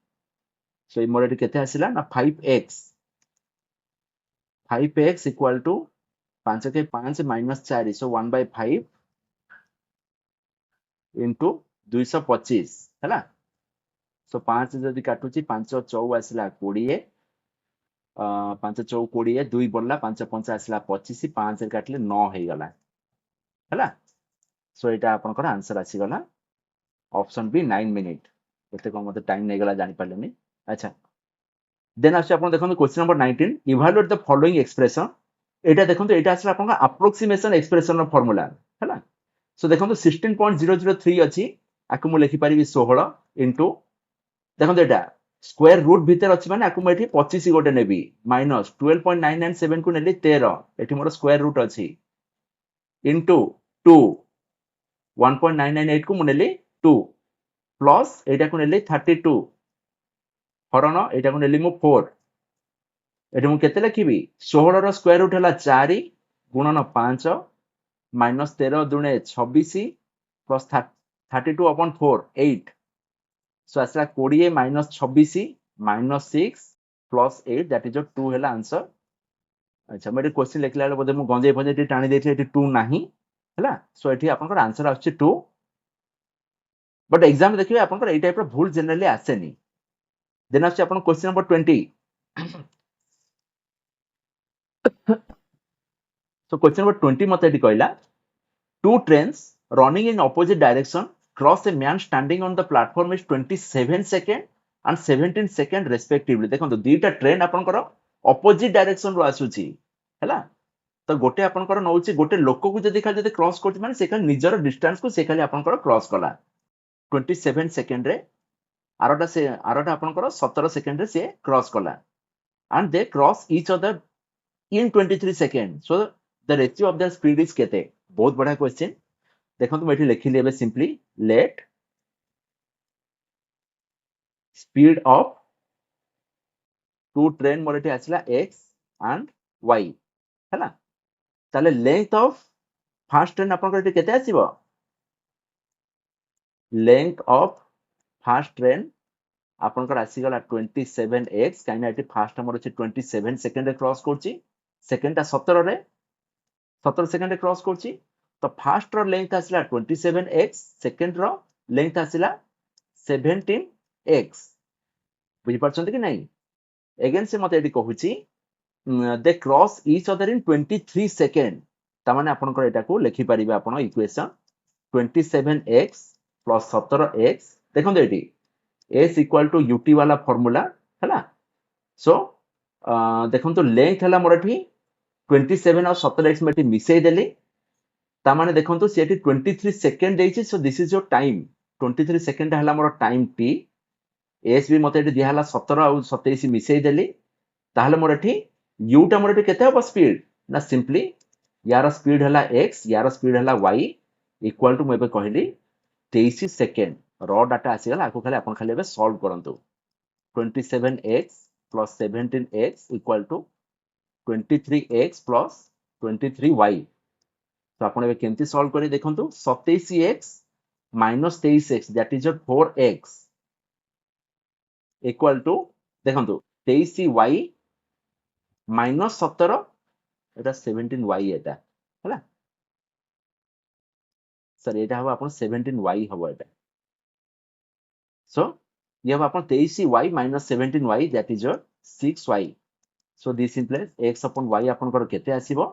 सो मोर ये केते आसला ना 5x इक्वल टू 5 के 5 माइनस 4 सो 1/5 इंटू 225 है सो 5 जदि काटुची 5 चौ आसला 20 5 चौ 20 2 बढ़ला 5 5 आसला 25 5 काटले 9 हो गला है सो यहाँ आपंकर आंसर आसीगला ऑप्शन बी 9 मिनिट एते कम मते टाइम नहीं गला जानि पारलेनी अच्छा देन आछे आपण देखो question number 19 evaluate the following expression एटा देखो एटा आसला आपण अप्रोक्सीमेशन एक्सप्रेशन रो फार्मूला है सो देखो 16.003 अछि आकु मु लिखि पारिबी 16 इनटू देखो एटा स्क्वायर रूट भीतर अछि माने आकु मु एठी 25 गोटे नेबी माइनस 12.997 को नेली 13 एठी मोर स्क्वायर रूट अछि इनटू 2 1.998 को मु नेली 2 प्लस एटा को नेली 32 हरण एटा को नेली मु 4 एठी मु केते लिखिबी 16 रो स्क्वायर रूट हला 4 गुणन 5 माइनस 13 दुणे 26 प्लस 32 अपॉन 4 8 सो आसला 20 minus 26 minus 6 plus 8 that is 2 हला आंसर अच्छा मैं क्वेश्चन लिखला बेले बोधे मु गंजे फंजे टाणी देथि एठी 2 नाही हला सो एठी आपनकर आंसर आछी 2 बट एग्जाम देखिबे आपनकर एई टाइप रो भूल जनरली आसेनी देन आछी आपन question number 20 so question number 20 मते एठी कहला two trains running in opposite direction cross a man standing on the platform is 27 second and 17 second respectively देखो दुईटा ट्रेन आपनकर opposite direction रो आसुची हैला तो गोटे आपनकर नउची गोटे लोक को जदी खाली जदी क्रॉस करती माने से खाली निजर डिस्टेंस को से खाली आपनकर क्रॉस कला 27 सेकंड रे आरोटा आपनकर 17 सेकंड रे से क्रॉस कला and they cross each other in 23 seconds so the ratio of their speed is केते बहुत बड़ा क्वेश्चन देखो तुम एठी लिखि लेबे simply let speed of two train मोर एठी आछला x and y हैला ताले लेंथ ऑफ फर्स्ट ट्रेन आपन एठी केते आसीबो लेंथ ऑफ फर्स्ट ट्रेन आपनकर आसी गला 27x काइना एठी फर्स्ट हमर अछि 27 सेकंड रे क्रॉस करछि सेकंड ता 17 सेकंड रे क्रॉस करछि तो फर्स्ट रो लेंथ आसिला 27x सेकंड रो लेंथ आसिला 17x बुझि परछन्ते कि नै अगेन से मते एठी कहूछि they cross each other in 23 second ता माने आपनकर एटा को लिखि परिबे आपन इक्वेशन 27x + 17x देखो एठी s इक्वल टू ut वाला फार्मूला हैला सो देखो तो लेंथ हला मोर एठी 27 और 17x में मिसई देली ता माने देखो तो सेठी 23 सेकंड देछि so this is your time 23 second हला मोर टाइम t s भी मते एठी दिया हला 17 और 27 मिसई देली ताहले मोर एठी u टा मोर एठी केते हो स्पीड ना सिंपली यार स्पीड हला x यार स्पीड हला y इक्वल टू मैं कहली 23 सेकंड रॉ डाटा आसी गला आको खाली अपन खाली बे सॉल्व करंतु 27x + 17x equal to 23x + 23y तो आपण बे केमती सॉल्व करी देखंतु 27x - 23x that is 4x equal to देखंतु 23y - 17 एटा 17y एटा हैला सर एटा हबो आपण 17y हबो एटा so ये हम अपन 23y - 17y that is your 6y so this implies x upon y अपन कर केते आसीबो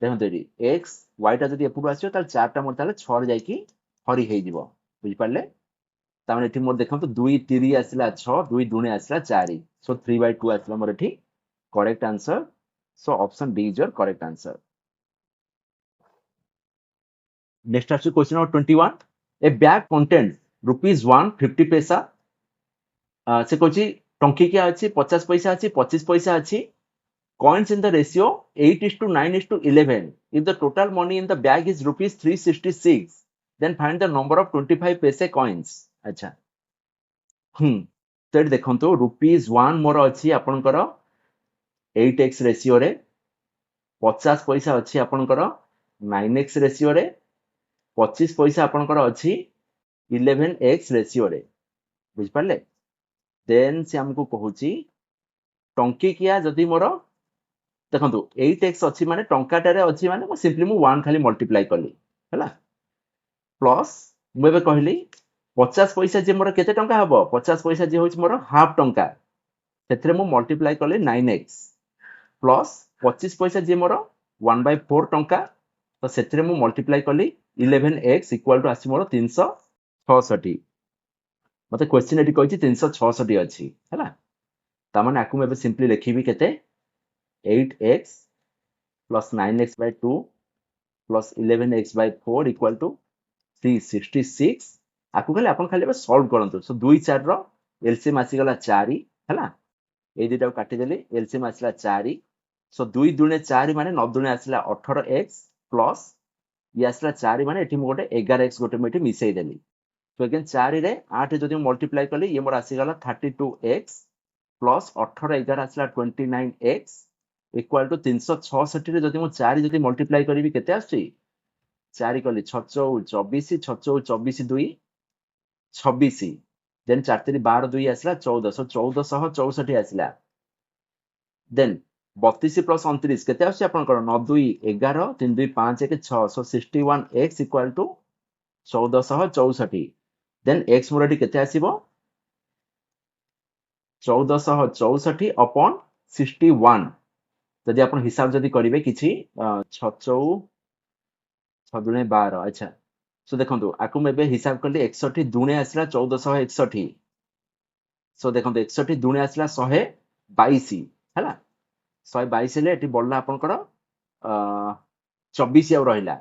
देखो देरी x y ता जदी एपुर आसीबो ताल 4 टा मोर ताले 6 रे जाई की हरी हेई जिवो बुझि पारले ता माने एठी मोर देखंतु 2 3 आसीला 6 2 दुणे आसीला 4 so 3/2 आसीला मोर एठी correct answer so option B is your correct answer next आसी question number 21 a bag contains ₹1 50 पैसा से कहछि टंकी क्या अछि 50 पैसा अछि 25 पैसा अछि coins in the ratio 8:9:11. If the total money in the bag is rupees 366, then find the number of 25 paise coins. अच्छा तो ये देखो ₹1 मोर अच्छी आपनकर 8x रेशियो रे 50 पैसा अच्छी आपनकर 9x रेशियो रे 25 पैसा आपनकर अच्छी 11x रेशियो रे बुझ पाले देन से हमको कहूची टंकिकिया जदि मोर देखंतु 8x अच्छी माने टंकाटारे अच्छी माने मो सिंपली मु 1 खाली मल्टीप्लाई कली हैला प्लस मु एबे कहली 50 पैसा जे मोर केते टंका हबो 50 पैसा जे होच मोर हाफ टंका सेथरे मु मल्टीप्लाई कली 9x प्लस 25 पैसा जे मोर 1/4 टंका तो सेथरे मु मल्टीप्लाई कली 11x इक्वल टू आसी मोर 366 मते क्वेश्चन एटी कहछि 366 अछि हैला ता माने आकु एबे सिंपली लिखिबी केते 8x plus 9x by 2 plus 11x by 4 equal to 366 आकु खाली आपन खाली सॉल्व करंतु सो 2 4 रो एलसीएम आसी गला 4 हैला ए दिटा काटी देली एलसीएम आसीला 4 सो 2 दुने 4 माने 9 दुने आसीला 18x प्लस ये आसीला 4 माने एठी मो गोटे 11x गोटे मेठी मिसई देली तो अगेन 4 रे 8 जदि मल्टीप्लाई करली ये मोर आसी गला 32x प्लस 18 11 आसीला 29x इक्वल टू 366 रे जदि मो 4 जदि मल्टीप्लाई करिवि केते आछि 4 कली 6 24 6 24 2 26 देन 4 3 12 2 आसला 14 1464 आसला देन 32 प्लस 29 केते आछि आपन कर 9 2 11 3 2 5 1 6 so 61x equal to 1464 then x मोरटी केते आसीबो 1464 अपॉन 61 जदि आपण हिसाब जदि करिवे किछि 6 दुने 12 अच्छा सो देखंतु आकु मेबे हिसाब करली 61 दुने आसला 1461 सो देखंतु 61 दुने आसला 122 हैला 122 ले एटी बडला आपनकर 24 आउ रहिला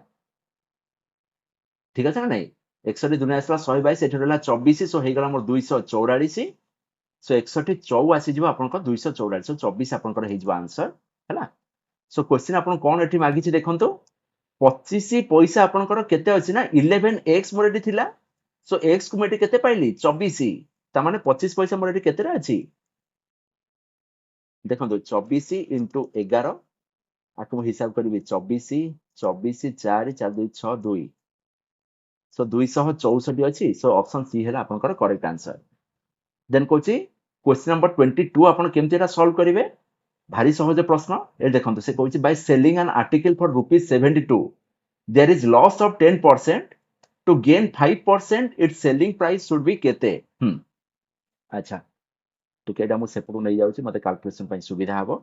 ठीक আছে ना नहीं 61 दुने आसला 122 एठी रहला 24 सो हे गला मोर 244 सो 61 4 आसी जिवो आपनकर 244 सो 24 आपनकर हे जिवो आंसर हैला सो क्वेश्चन आपन कोन एठी मागी छि देखंतु 25 पैसा आपनकर केते अछि ना 11x मोर एठी थिला सो x को मेटी केते पाइली 24 ता माने 25 पैसा मोर एठी केते रे अछि देखंतु 24 into 11 आकु हिसाब करबी 24 24 4 4 2 6 2 सो 264 अछि सो ऑप्शन सी हैला आपनकर करेक्ट आंसर देन कोची क्वेश्चन नंबर 22 आपन केमतिरा सॉल्व करिवे भारी सहज प्रश्न ए देखंतु से कहछि by selling an article for ₹72 there is loss of 10% to gain 5% it's selling price should be केते अच्छा तो केडा मु सेपडु नै जाउछि मते कैलकुलेशन पई सुविधा हबो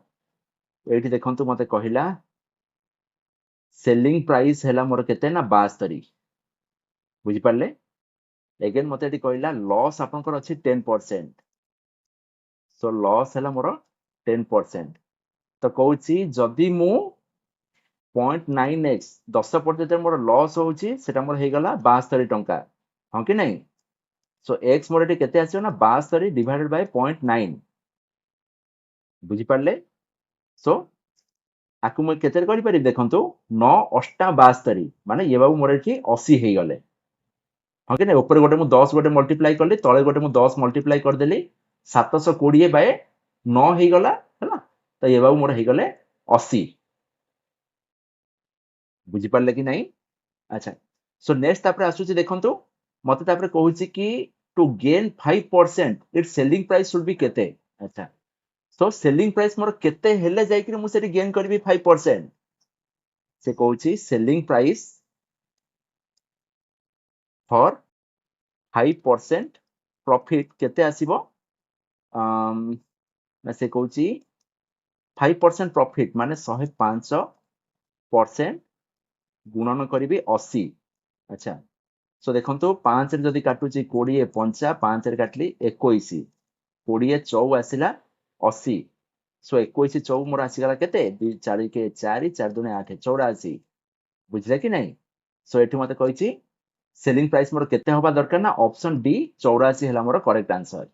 एठी देखंतु मते कहिला सेलिंग प्राइस हैला मोर केते ना 72 बुझि पारले अगेन मते एठी कहिला लॉस आपनकर अछि 10% सो लॉस हैला मोर 10% तो कहूची जदि मु 0.9x 10% मोर लॉस होउची सेटा मोर हे गला 72 टंका हां कि नहीं सो x मोर एटी केते आछो ना 72 डिवाइडेड बाय 0.9 बुझि पारले सो आकु म केते करि पारि देखंतु 9 8 72 माने ये बाबू मोर एटी 80 हे गले हां कि नहीं ऊपर गोटे मु 10 गोटे मल्टीप्लाई करली तळे गोटे मु 10 मल्टीप्लाई कर देली 720 बाय 9 हे गला हैला तो ये बाबू मोर हे गले 80 बुझी पारले कि नहीं अच्छा सो नेक्स्ट तापर आसुची देखंतु मते तापर कहूची कि to gain 5% it's selling price should be केते अच्छा सो सेलिंग प्राइस मोर केते हेले जाय कि मु सेठी गेन करबी 5% से कहूची सेलिंग प्राइस फॉर 5% प्रॉफिट केते आसीबो ना से कहूची 5% प्रॉफिट माने 105% गुणन करिबी 80 अच्छा सो देखंतु 5 रे जदी काटुची 20 5 5 रे काटली 21 20 4 आसिला 80 सो 21 4 मोर आसी गला केते 2 4 के 4 4 2 8 84 बुझले कि नहीं सो एठी मते कहिची सेलिंग प्राइस मोर केते होबा दरकार ना ऑप्शन डी 84 हैला मोर करेक्ट आंसर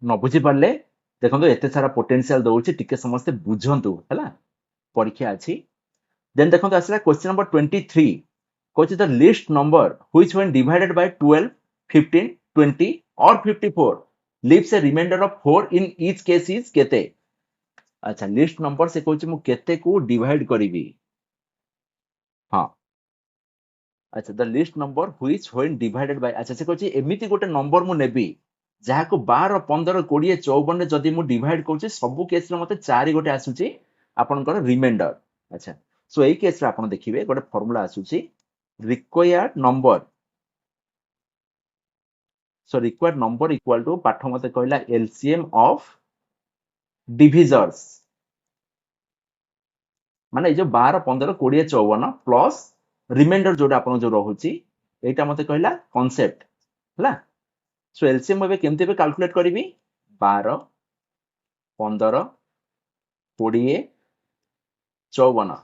न बुझी पारले देखो एते सारा पोटेंशियल दउछि टिके समस्ते बुझंतु हला परीक्षा अछि देन देखो आसला क्वेश्चन नंबर 23 कोच the least number which when divided by 12 15 20 और 54 leaves a remainder of 4 in each case is केते अच्छा लिस्ट नंबर से कोच मु केते को डिवाइड करिवि हां अच्छा the least number which when divided bye अच्छा से कोच एमिति गोटे नंबर मु नेबी जहा को 12 15 20 54 रे जदी मु डिवाइड करछि सब केस रे मते 4 गोटे आसुछि आपनकर रिमाइंडर अच्छा सो एई केस रे आपन देखिबे गोटे फार्मूला आसुछि required number so required number equal to पाठ मते कहला एलसीएम ऑफ डिविजर्स माने जो 12 15 20 54 प्लस रिमाइंडर जोटा आपन जो रहुछि एटा मते कहला कांसेप्ट हला सो एलसीएम एबे केमते बे कैलकुलेट करिवि 12 15 20 54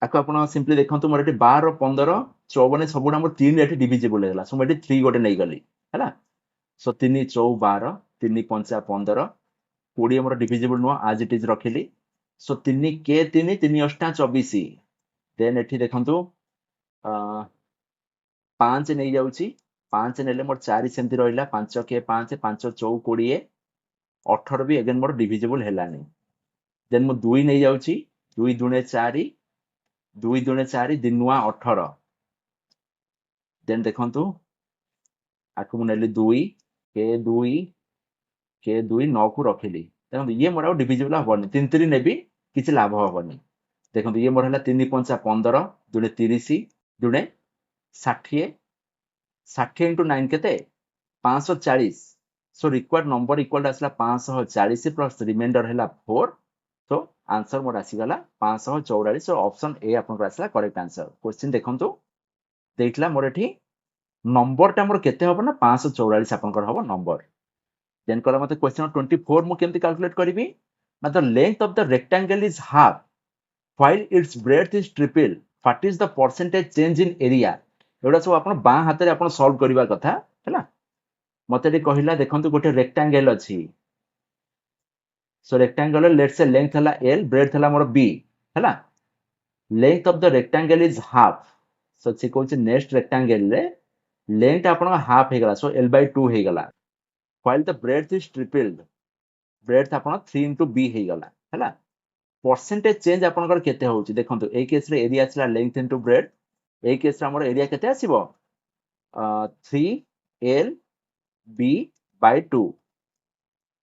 आको आपण सिंपली देखंतु मोर एटी 12 15 54 सबुडा मोर 3 एटी डिविजिबल हेला सो मोर एटी 3 गोटे नै गली हैला सो 3 4 12 3 5 15 20 मोर डिविजिबल नो आज इट इज रखिली सो 3 के 3 3 8 24 देन एठी देखंतु 5 नै जाउची 5 नेले मोर 4 सेमति रहिला 5 के 5 5 4 20 18 भी अगेन मोर डिविजिबल हेलानी देन मो 2 नै जाउची 2 दुने 4 2 दुने 4 दिनुआ 18 देन देखंतु आकु मु नेली 2 के 2 9 को रखिली देखंतु ये मोर डिविजिबल हबनी 3 3 नेबी किछि लाभ हबनी देखंतु ये मोर हला 3 5 15 दुने 30 दुने 60 60 into 9 केते 540 सो रिक्वायर्ड नंबर इक्वल आसला 540 प्लस रिमाइंडर हैला 4 तो आंसर मोर आसी गला 544 सो ऑप्शन ए आपन आसला करेक्ट आंसर क्वेश्चन देखंतु देइतला मोर एठी नंबर टा मोर केते हबो ना 544 आपन कर हबो नंबर देन कला मते क्वेश्चन 24 मु केमति कैलकुलेट करिवि ना the length of the rectangle is half while its breadth is triple what is the percentage change in area एडा सब आपण बा हाथ रे आपण सॉल्व करबा कथा हैला मते रे कहिला देखंतु गोटे रेक्टेंगल अछि सो रेक्टेंगल लेट्स से लेंथ हला l ब्रेडथ हला मोर b हैला length of the rectangle is half so से कोच नेक्स्ट रेक्टेंगल रे लेंथ आपण हाफ हे गला सो l/2 हे गला while the breadth is tripled breadth आपण 3 into b हे गला हैला परसेंटेज चेंज आपनकर केते होउची देखंतु ए केस रे एरिया आछला लेंथ इनटू ब्रेड ए केस रे हमर एरिया केते आसीबो 3l b by 2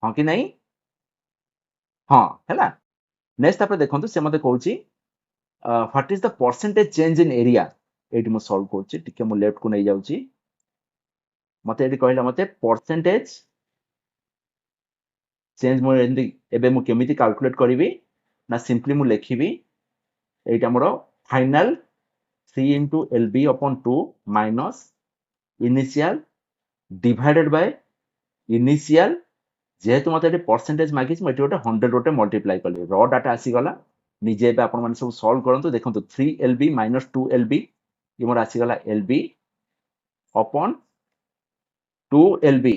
हां कि नहीं हां हैला नेक्स्ट आपरे देखंतु से मते कहउची what is the percentage change in area एटी मो सॉल्व करची टिके मो लेफ्ट को नै जाउची मते एटी कहला मते परसेंटेज चेंज मो एंदी एबे मो केमिति कैलकुलेट करिवि ना सिंपली मु लेखिबि एटा मोर final 3 into lb upon 2 minus initial divided by initial जेहेतु मते एटी परसेंटेज मागिस मते गोटे 100 गोटे मल्टीप्लाई करले रॉ डाटा आसी गला निजे बे आपण माने सब सॉल्व करंतु देखंतु 3lb minus 2lb ये मोर आसी गला lb upon 2lb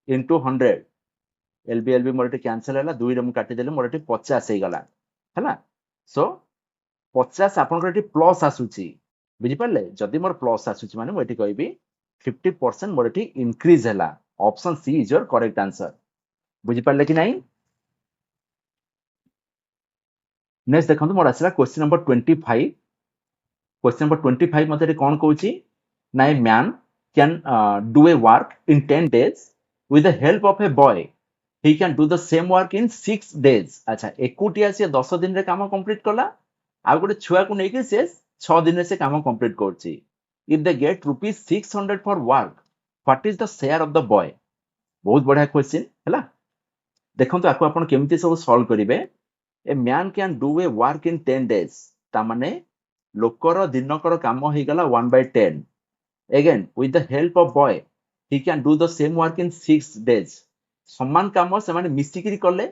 into 100 lb मोर एटी कैंसिल हैला 2 रे मु काटि देले मोर एटी 50 हे गला हैला सो 50 आपनकर एटी प्लस आसुची बुझि पाले जदी मोर प्लस आसुची माने मु एटी कहबी 50% मोर एटी इंक्रीज हैला option C is your correct answer बुझि पाले कि नहीं नेक्स्ट देखंतु मोर आसला क्वेश्चन नंबर 25 क्वेश्चन नंबर 25 मते कोन कहउची ना a man can do a work in 10 days with the help of a boy he can do the same work in 6 days अच्छा एकुटिया से 10 दिन रे काम कंप्लीट कला आ गोटे छुआ को नेकी से 6 दिन रे से काम कंप्लीट करची if they get rupees 600 for work what is the share of the boy बहुत बढ़िया क्वेश्चन हैला देखंतु आको आपण केमिति सब सॉल्व करिवे a man can do a work in 10 days ता माने लोकर दिनकर काम हे गला 1/10 again with the help of boy he can do the same work in 6 days समान काम से माने मिसिकिरी करले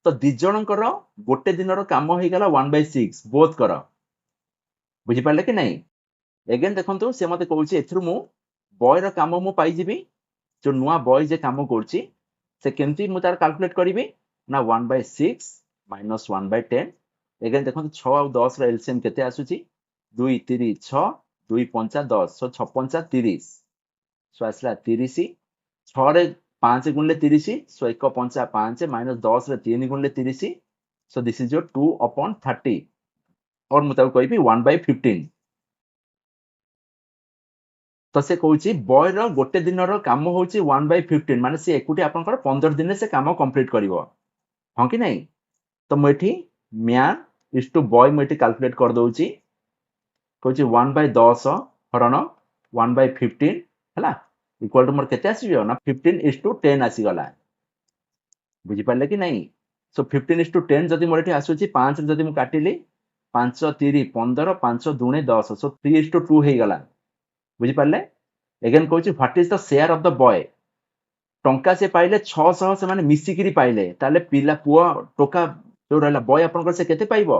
तो दि जनकर गोटे दिनर काम हे गला 1/6 बोथ कर बुझि पाले कि नहीं अगेन देखंतु से मते कहउची एथरु मु बॉय रो काम मु पाई जिबी जो नुवा बॉय जे काम करची से केमती मु तार कैलकुलेट करिवि ना 1/6 माइनस 1/10 एगेन देखो 6 और 10 रा एलसीएम केते आसुची 2 3 6 2 5 10 सो 6 5 30 सो आसला 30 6 रे 5 गुणले 30 सो 1 5 5 माइनस 10 रे 3 गुणले 30 सो दिस इज योर 2/30 और मु ताको कहबी 1/15 तो से कहूची बॉय रो गोटे दिन रो काम होची 1/15 माने से एकुटी आपनकर 15 दिन से काम कंप्लीट करिवो हां कि नहीं तो मु एठी म्यान इज टू बॉय मु एठी कैलकुलेट कर दउची कहूची 1/10 हरण 1/15 हला इक्वल टू मोर केते आसीयो ना 15:10 आसी गला बुझी पाले कि नहीं सो 15:10 जदि मोर एठी आसुची 5 जदि मु काटिली 5 3 15 5 2 10 सो 3:2 हे गला बुझी पाले एगेन कहूची what is the share of the boy टंका से पाइले 600 से माने मिसिकिरी पाइले ताले पिला पुआ टोका जो रहला बॉय आपनकर से केते पाइबो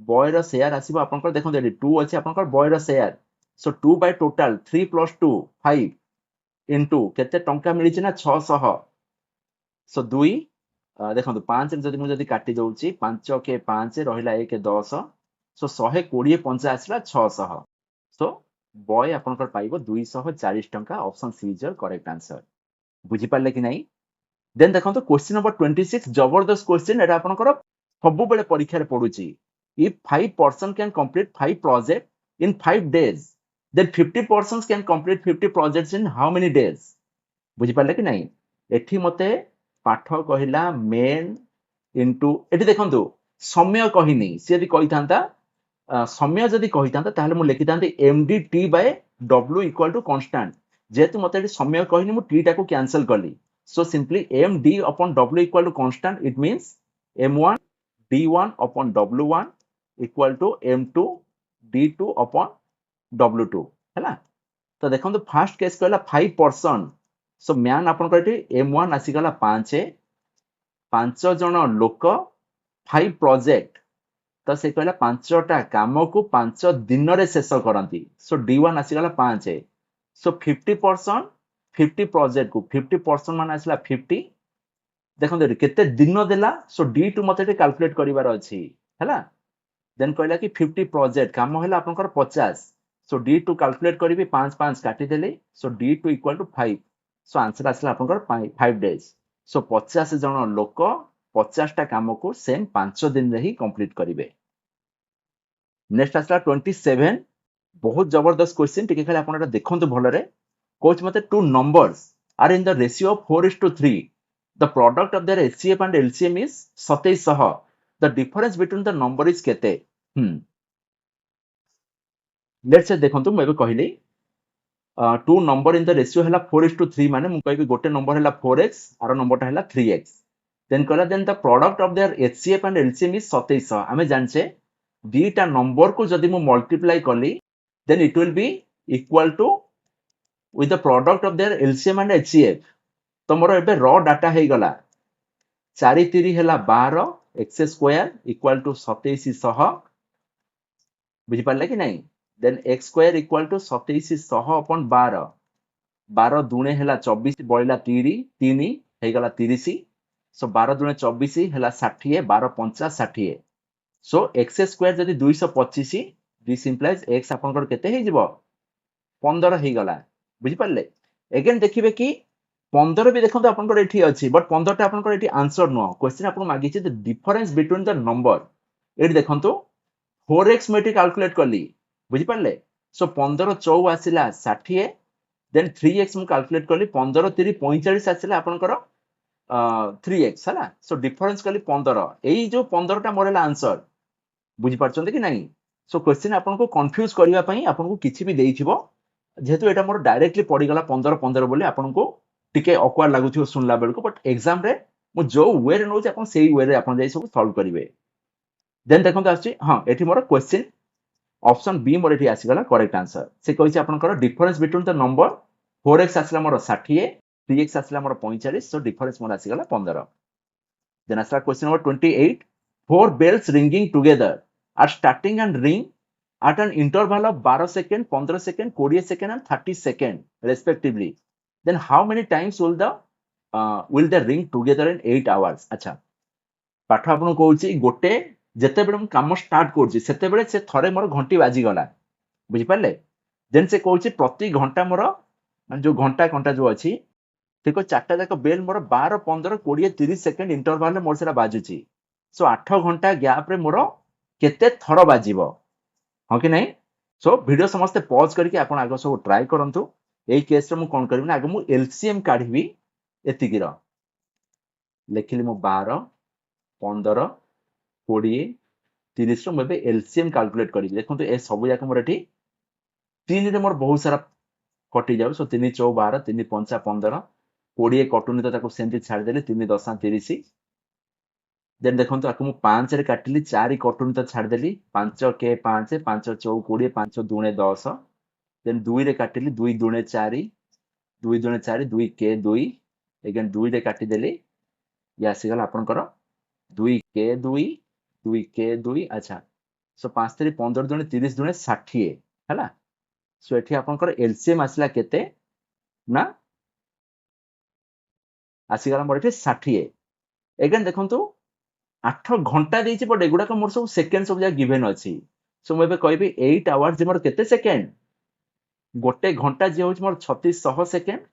बॉय रो शेयर आसीबो आपनकर देखो देली 2 अछि आपनकर बॉय रो share so 2 by total 3 plus 2 5 into केते टंका मिली छि ना 600 सो 2 देखो 5 जदि मु जदि काटी दउची 5 के 5 रहिला 1 10 सो 120 50 आसला 600 सो बॉय आपनकर पाइबो 240 टंका option C is your correct answer बुझी पाले कि नहीं देन देखो क्वेश्चन नंबर 26 जबरदस्त क्वेश्चन एटा आपनकर सब बेले परीक्षा रे पडुची if 5 person can complete 5 project in 5 days then 50 persons can complete 50 projects in how many days बुझी पाले कि नहीं एठी मते पाठ कहिला मेन इनटू एठी देखंतु समय कहिनी से यदि कहि थांता समय जदि कहि थांता ताहले मु लिखि थांती md t by w equal to constant जेतु मते एठी समय कहिनी मु t टा को कैंसिल करली so simply md upon w equal to constant it means m1 d1 upon w1 equal to m2 d2 upon w2 हैला तो देखंतु फर्स्ट केस कहला 5 पर्सन सो म्यान आपन कहटी m1 आसी गला 5 5 जण लोक 5 प्रोजेक्ट तो से कहला 5टा काम को 5 दिन रे शेष करंती सो d1 आसी गला 5 सो 50 पर्सन 50 प्रोजेक्ट को 50 पर्सन मान आसला 50 देखो केते दिन देला सो d2 मते कैलकुलेट करिवार अछि हैला देन कहला कि 50 प्रोजेक्ट काम हैला आपनकर 50 सो d2 कैलकुलेट करिवि 5 5 काटी देले so d2 equal to 5 so answer आसला आपनकर 5 डेज सो 50 जण लोक 50 टा काम को सेम 5 दिन रे ही कंप्लीट करिवे नेक्स्ट आसला 27 बहुत जबरदस्त क्वेश्चन टिके खाली आपन एटा देखंतु भलरे कोच मते two numbers are in the ratio of 4:3 the product of their HCF and LCM is 2700 the difference between the number is केते लेट्स से देखंतु मैं कहली two number in the ratio हैला 4:3 माने मु कहबी गोटे नंबर हैला 4x आरो नंबरटा हैला 3x देन कहला then the product of their HCF and LCM is 2700 हमें जानछे दीटा नंबर को जदि मु मल्टीप्लाई कली then it will be equal to with the product of their LCM and HCF तो मोर एबे रॉ डाटा हे गला 4 3 हैला 12 x स्क्वायर इक्वल टू 2700 बुझी पाले कि नहीं then x square equal to 2700 अपन 12 12 दुणे हैला 24 बळिला 3 3 हे गला 30 सो 12 दुणे 24 हैला 60 12 5 60 सो x स्क्वायर जदि 225 दिस इंप्लाइज x आपनकर केते हे जिवो 15 हे गला बुझी पाले अगेन देखिबे कि 15 भी देखंतु आपनकर एठी अछि बट 15 टा आपनकर एठी आंसर नो क्वेश्चन आपन मागी छि the difference between the number एठी देखंतु 4x मेटी कैलकुलेट करली बुझी पाले सो 15 4 आसिला 60 देन 3x मु कैलकुलेट करली 15 3 45 आसिला आपनकर 3x हला सो डिफरेंस करली 15 एई जो 15 टा मोरला आंसर बुझी पारछन्ते कि नहीं सो क्वेश्चन आपन को कंफ्यूज करिवा पई आपन को किछि भी देइथिबो जेहेतु एटा मोर डायरेक्टली पड़ी गला 15 15 बोली आपन को टिके ऑकवर्ड लागुथियो सुनला बेल को बट एग्जाम रे मु जो वे रे नोच आपन सेही वे रे आपन जाई सब सॉल्व करिवे देन देखंतु आछि हां एठी more question option be more एठी आसी गला करेक्ट आंसर से कहिछि आपनकर difference between the number 4x आसला मोर 60 3x आसला मोर 45 सो डिफरेंस मोर आसी गला 15 देन आसला question number 28 four bells ringing together are starting and ring at an interval of 12 second 15 second 20 second and 30 second respectively then how many times will the will they ring together in 8 hours? अच्छा पाठ आपन कहूची गोटे जेतेबेले मु काम start करची सेतेबेले से थरे मोर घंटी बाजी गला बुझी पारले देन से कहूची प्रति घंटा मोर मान जो घंटा घंटा जो अछि देखो चारटा जाक बेल मोर 12 15 20 30 सेकंड इंटरवल रे मोर सेरा बाजुची सो 8 घंटा गैप रे मोर केते थर बाजिबो हां कि नहीं सो वीडियो समस्ते पॉज करके आपण आगो सब ट्राई करंतु एई केस रे मु कोन करबी ना आगो मु एलसीएम काढबी एतिकी रो लेखिली मु 12 15 20 30 रो मबे एलसीएम कैलकुलेट करी देखंतु ए सब जाक मोर एठी 3 रे मोर बहुत सारा कटि जाउ सो 3 4 12 3 5 15 20 कटुनी तो ताको सेंति छाड़ देली 3 10 30 देन देखंतु आकु मु 5 रे काटिली 4 कटुनी तो छाड़ देली 5 के 5 5 4 20 5 2 10 देन 2 रे काटिली 2 2 4 2 2 4 2 के 2 अगेन 2 रे काटि देली या आसीगला आपनकर 2 के 2 2 के 2 अच्छा सो 5 3 15 2 30 2 60 हैला सो एठी आपनकर एलसीएम आसीला केते ना आसीगला मोर एठी 60 अगेन देखंतु 8 घंटा देइछि बट एगुडा को मोर सब सेकेंड सब जा गिवन अछि सो मैं कहबी 8 आवर्स जे मोर केते सेकेंड गोटे घंटा जे होछ मोर 3600 सेकेंड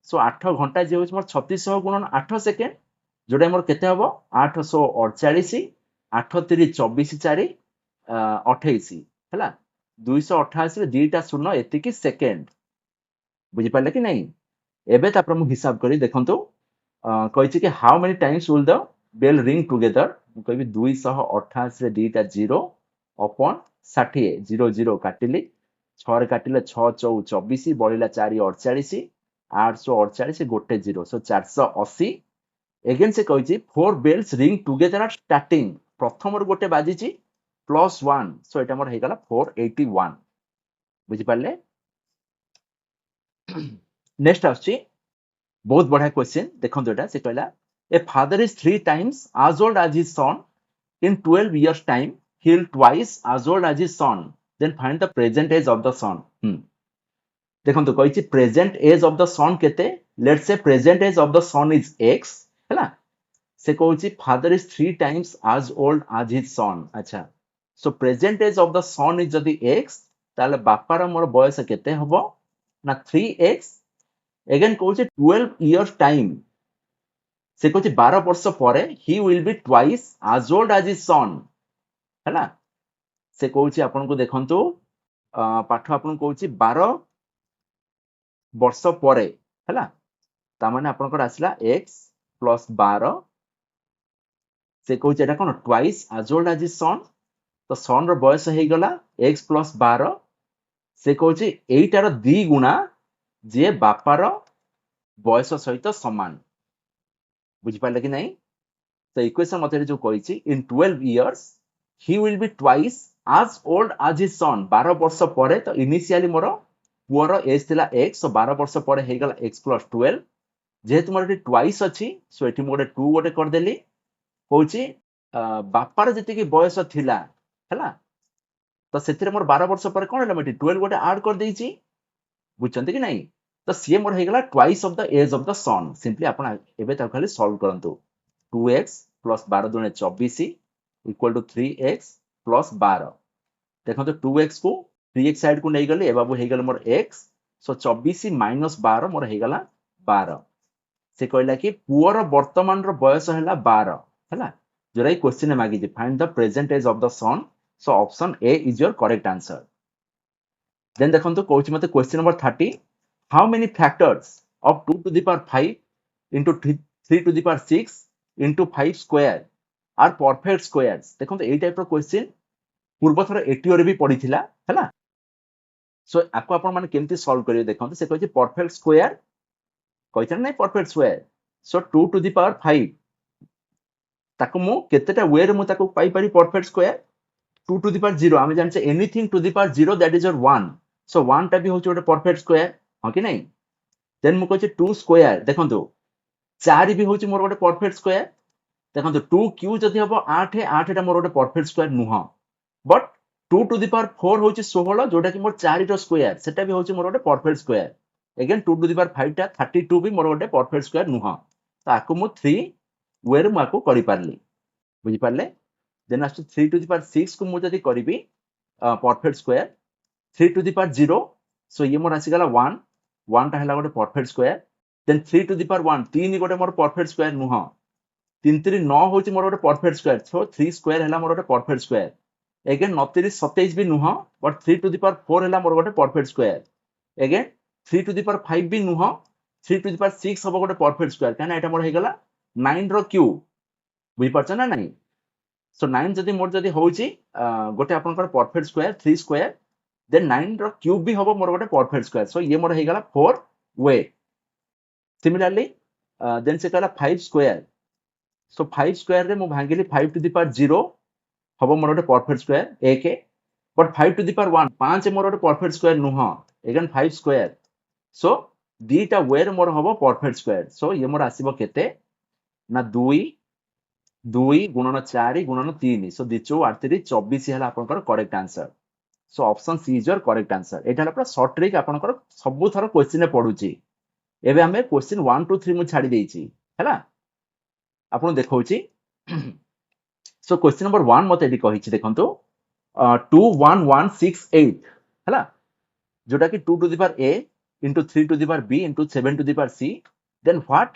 सो 8 घंटा जे होछ मोर 3600 गुणन 8 सेकेंड जोडा मोर केते हबो 848 8 3 24 4 28 हैला 288 रे दीटा शून्य एतिकी सेकेंड बुझी पाले कि नहीं एबे तापर मु हिसाब करी देखंतु कहिछि कि how many times will the bell ring together मु कहबी 288 रे दीटा 0 अपॉन 60 0 0 काटिली 6 रे काटिले 6 4 24 बळिला 4 48 848 गोटे 0 सो 480 एगेन से कहिछि 4 bells ring together are starting प्रथम रो गोटे बाजिछि प्लस 1 सो एटा मोर हे गला 481 बुझी पाले नेक्स्ट आछि बहुत बढ़िया क्वेश्चन देखंतु एटा से कहला a father is 3 times as old as his son in 12 years time he will twice as old as his son then find the present age of the son देखंतु कहिछि present age of the son केते let's say present age of the son is x हैला से कहूछि father is 3 times as old as his son अच्छा so present age of the son is जदि x ताले बापार मोर बयस केते हबो ना 3x अगेन कहूछि 12 इयर्स टाइम से कहूछि 12 वर्ष परे he will be twice as old as his son हैला से कहूछि आपन को देखंतु पाठ आपन कहूछि 12 वर्ष परे हैला ता माने आपन को आसला x प्लस 12 से कहूछि एटा कोन twice as old as his son तो सन रो बयस हे गला x प्लस 12 से कहूछि एटार 2 गुणा जे बापार बयस सहित समान बुझी पाले कि नहीं तो इक्वेशन मते जो कहिछि इन 12 years he will be twice as old as his son 12 वर्ष परे तो इनिशियली मोर पुअर एज थिला x सो 12 वर्ष परे हे गला x प्लस 12 जेहेतु मोर एटी ट्वाइस अछि सो एटी मोर 2 गोटे कर देली कहूछि बापार जति कि बयस थिला हैला तो सेतिरे मोर 12 वर्ष परे कोन होला मटी 12 गोटे ऐड कर देइछि बुझचंती कि नहीं तो सी मोर हे गला twice of the age of the son simply आपण एबे ता खाली सॉल्व करंतु 2x प्लस 12 दुने 24 इक्वल टू 3x प्लस 12 देखंतु 2x को 3x साइड को नै गले एबाबू हे गले मोर x सो 24 माइनस 12 मोर हे गला 12 से कहला कि पुअर वर्तमान रो बयस हैला 12 हैला जोराई क्वेश्चन में मागी जे find the present age of the son so option A is your correct answer then देखंतु कहूछि मते question number 30 how many factors of 2 to the power 5 into 3 to the power 6 into 5 square are perfect squares देखंतु एई type रो question पूर्व थर ATO रे भी पढिथिला हैला सो आपको आपण माने केमती सॉल्व करियो देखंतु से कहै छै परफेक्ट स्क्वायर कहै छै नै perfect square so 2 to the power 5 ताको मु केतेटा वे रे मु ताको पाई पारी perfect square 2 to the power 0 आमे जानछे anything to the power 0 that is your 1 so 1 टा भी होछ ओटे परफेक्ट स्क्वायर हां कि नै देन मु कहै छै 2 स्क्वायर देखंतु 4 भी होछ मोर ओटे परफेक्ट स्क्वायर देखंतु 2 क्यू जदि हबो 8 8 टा मोर ओटे परफेक्ट स्क्वायर नुह बट 2 टू द पावर 4 होछ 16 जोटा कि मोर 4 रो स्क्वायर सेटा भी होछ मोर ओटे perfect square again 2 to the power 5 टा 32 भी मोर ओटे परफेक्ट स्क्वायर नुह तो आकु मु 3 वे रे मु आकु करि पारली बुझी पारले देन आस 3 टू द पावर 6 को मु जदी करिबी perfect square 3 to the power 0 so ये मोर आसी गला 1 1 टा हला गोटे perfect square then 3 to the power 1 3 गोटे मोर परफेक्ट स्क्वायर नुह 3 3 9 होची मोर गोटे परफेक्ट स्क्वायर सो 3 स्क्वायर हला मोर गोटे परफेक्ट स्क्वायर अगेन 9 3 27 भी नुह बट 3 टू द पावर 4 हला मोर गोटे perfect square again 3 to the power 5 भी नुह 3 टू द पावर 6 हबो गोटे परफेक्ट स्क्वायर काना एटा मोर हे गला 9 रो क्यूब बुझी परछ ना नहीं सो 9 जदी मोर जदी होची गोटे आपनकर परफेक्ट स्क्वायर 3 स्क्वायर देन 9 रो क्यूब भी हबो मोर गोटे परफेक्ट स्क्वायर सो ये मोर हे गला 4 वे सिमिलरली देन से कहला 5 स्क्वायर सो 5 स्क्वायर रे मु भांगिली 5 टू द पावर 0 हबो मोर गोटे परफेक्ट स्क्वायर एक बट 5 टू द पावर 1 5 मोर गोटे परफेक्ट स्क्वायर नुह अगेन 5 स्क्वायर सो दीटा वे रे मोर हबो परफेक्ट स्क्वायर सो ये मोर आसीबो केते ना 2 2 गुणन 4 गुणन 3 सो 2 4 8 3 24 हला आपनकर correct answer so option C is your correct answer एटा पूरा शॉर्ट ट्रिक आपनकर सब थर क्वेश्चन रे पडुची एबे हमें क्वेश्चन 1 2 3 मु छाडी देइची हैला आपन देखौची सो क्वेश्चन नंबर 1 मते एडी कहिची देखंतु 2 1 1 6 8 हैला जोटा कि 2 to the power a into 3 to the power b into 7 to the power c then what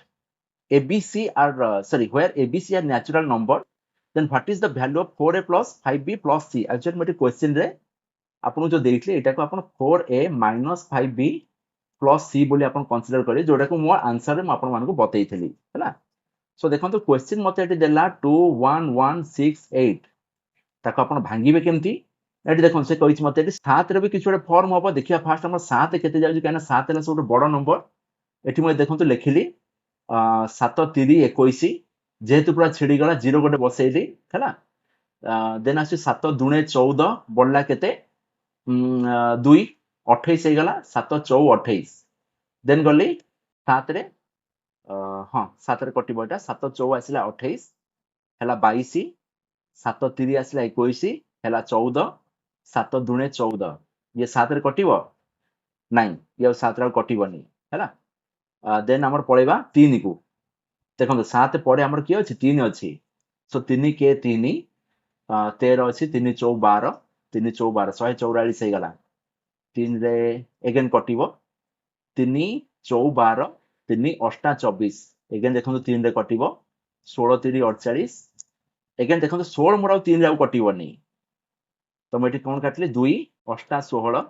abc are where abc are natural number then what is the value of 4a plus 5b plus c actually मते question रे आपन जो देइथले एटा को आपन 4a minus 5b plus c बोली आपन consider करी जोटा को मो आंसर रे म आपन मान को बतैथली हैला सो देखंतु क्वेश्चन मते एटी देला 2 1 1 6 8 ताको आपन भांगीबे केमती एटी देखन से कहिछ मते एटी 7 रे भी किछ गोटे फॉर्म हबो देखिया फास्ट हमर 7 केते जाउची काना 7 हला सबसे बड़ नंबर एटी म देखंतु लेखिली 7 3 21 जेहेतु पूरा छिड़ी गला जीरो गोटे बसैली हैला देन आसी 7 दुणे 14 बडला केते 2 28 हे गला 7 4 28 देन गली 7 रे हां 7 रे कटिबो एटा 7 4 आसिला 28 हैला 22 7 3 आसिला 21 हैला 14 7 दुणे 14 ये 7 रे कटिबो नहीं ये 7 रे कटिबोनी हैला देन हमर पळेबा 3 को देखो 7 पड़े आमर किए अच्छी 3 अच्छी सो 3 के 3 13 अच्छी 3 4 12 3 4 12 144 हे गला 3 रे अगेन कटिबो 3 4 12 3 8 24 अगेन देखो 3 रे कटिबो 16 3 48 अगेन देखो 16 मोर 3 रे कटिबो नहीं तो मैं कौन काटली 2 8 16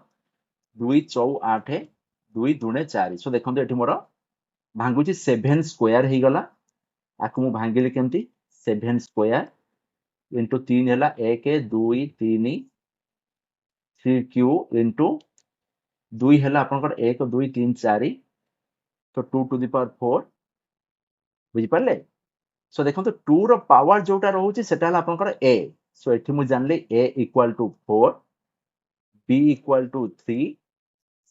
2 4 8 2 दुणे 4 सो देखो ये मोर भांगुची 7 स्क्वायर हे गला आकु मु भांगिले केमती 7 स्क्वायर इनटू 3 हला 1 2 3 3 क्यू इनटू 2 हला आपनकर 1 2 3 4 तो 2 टू द पावर 4 बुझी पाले सो देखंतु 2 रो पावर जोटा रहउची सेटा हला आपनकर a सो एठी मु जानले a equal to 4 b equal to 3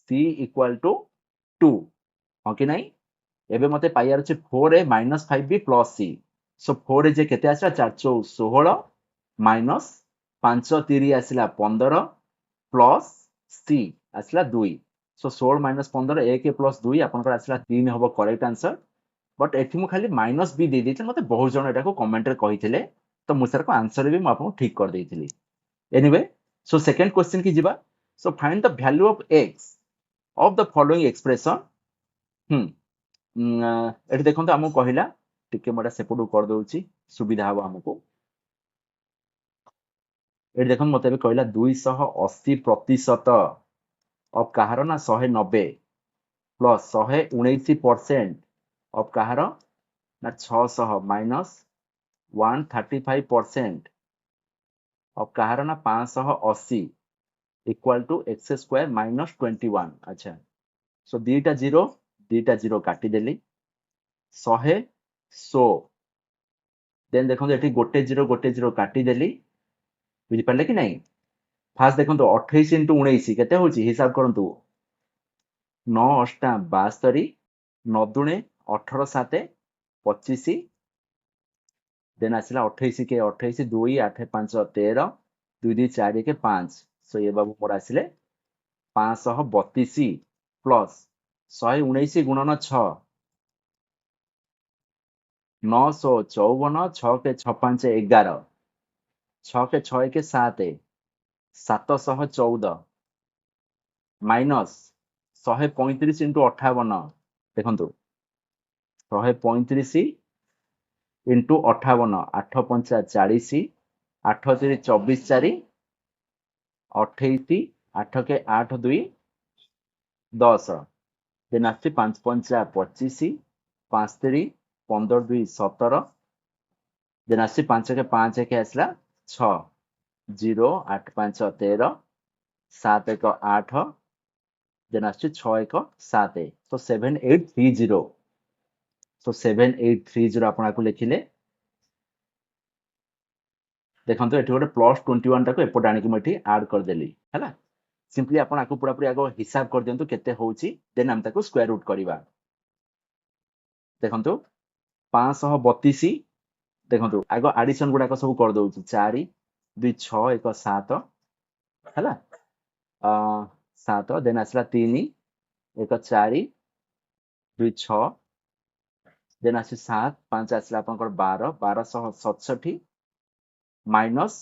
c equal to 2 हो कि नहीं एबे मते पाइयार छै 4a - 5b + c सो 4 जे केते आसला 4 4 16 माइनस 5 3 आसला 15 प्लस c आसला 2 सो 16 - 15 1 + 2 आपनकर आसला 3 हबो करेक्ट आंसर बट एठी मु खाली माइनस b दे देते मते बहुत जण एटा को कमेंट रे कहिथिले तो मु सर को आंसर भी मु आपन ठीक कर देइथिली एनीवे सो सेकंड क्वेश्चन की जिबा so find the value of x of the following expression एठी देखंतु हमु कहिला टिके मोडा सेपडू कर दउची सुविधा हबो हमको एठी देखन मते भी कहिला 280% ऑफ कहार ना 190 प्लस 119% ऑफ कहार ना 600 माइनस 135% ऑफ कहार ना 580 equal to x square minus 21 अच्छा सो दीटा जीरो काटी देली 100 100 देन देखो एठी गोटे जीरो काटी देली बुझी पाले कि नहीं फास्ट देखो 28 * 19 केते होची हिसाब करंतु 9 8 72 9 दुणे 18 7 25 देन आसिला 28 के 28 2 8 5 13 2 2 4 के 5 सो ये बाबू मोर आसिले 532 प्लस 119 गुणन 6 954 6 के 6 5 11 6 के 6 के 7 714 माइनस 135 इंटू 58 देखो 135 इंटू 58 8 पंचा 40 8 3 24 4 28 8 के 8 2 10 देन आसछि 5 पंचा 25 5 3 15 2 17 देन आसछि 5 के 5 के आसला 6 0 8 5 13 7 1 8 देन आसछि 6 1 7 तो 7830 सो 7830 आपण आकु लिखिले देखंतु एठी गोटे +21 टाको एपट आनिकि मठी ऐड कर देली हैला सिंपली आपण आकु पूरा पूरी आगो हिसाब कर दियंतु केते होउची देन हम ताको स्क्वायर रूट करबा देखंतु 532 देखंतु आगो एडिशन गुडा सब कर दउची 4 2 6 1 7 हैला 7 देन आसला 3 1 4 2 6 देन आसी 7 5 आसला आपनकर 12 1267 माइनस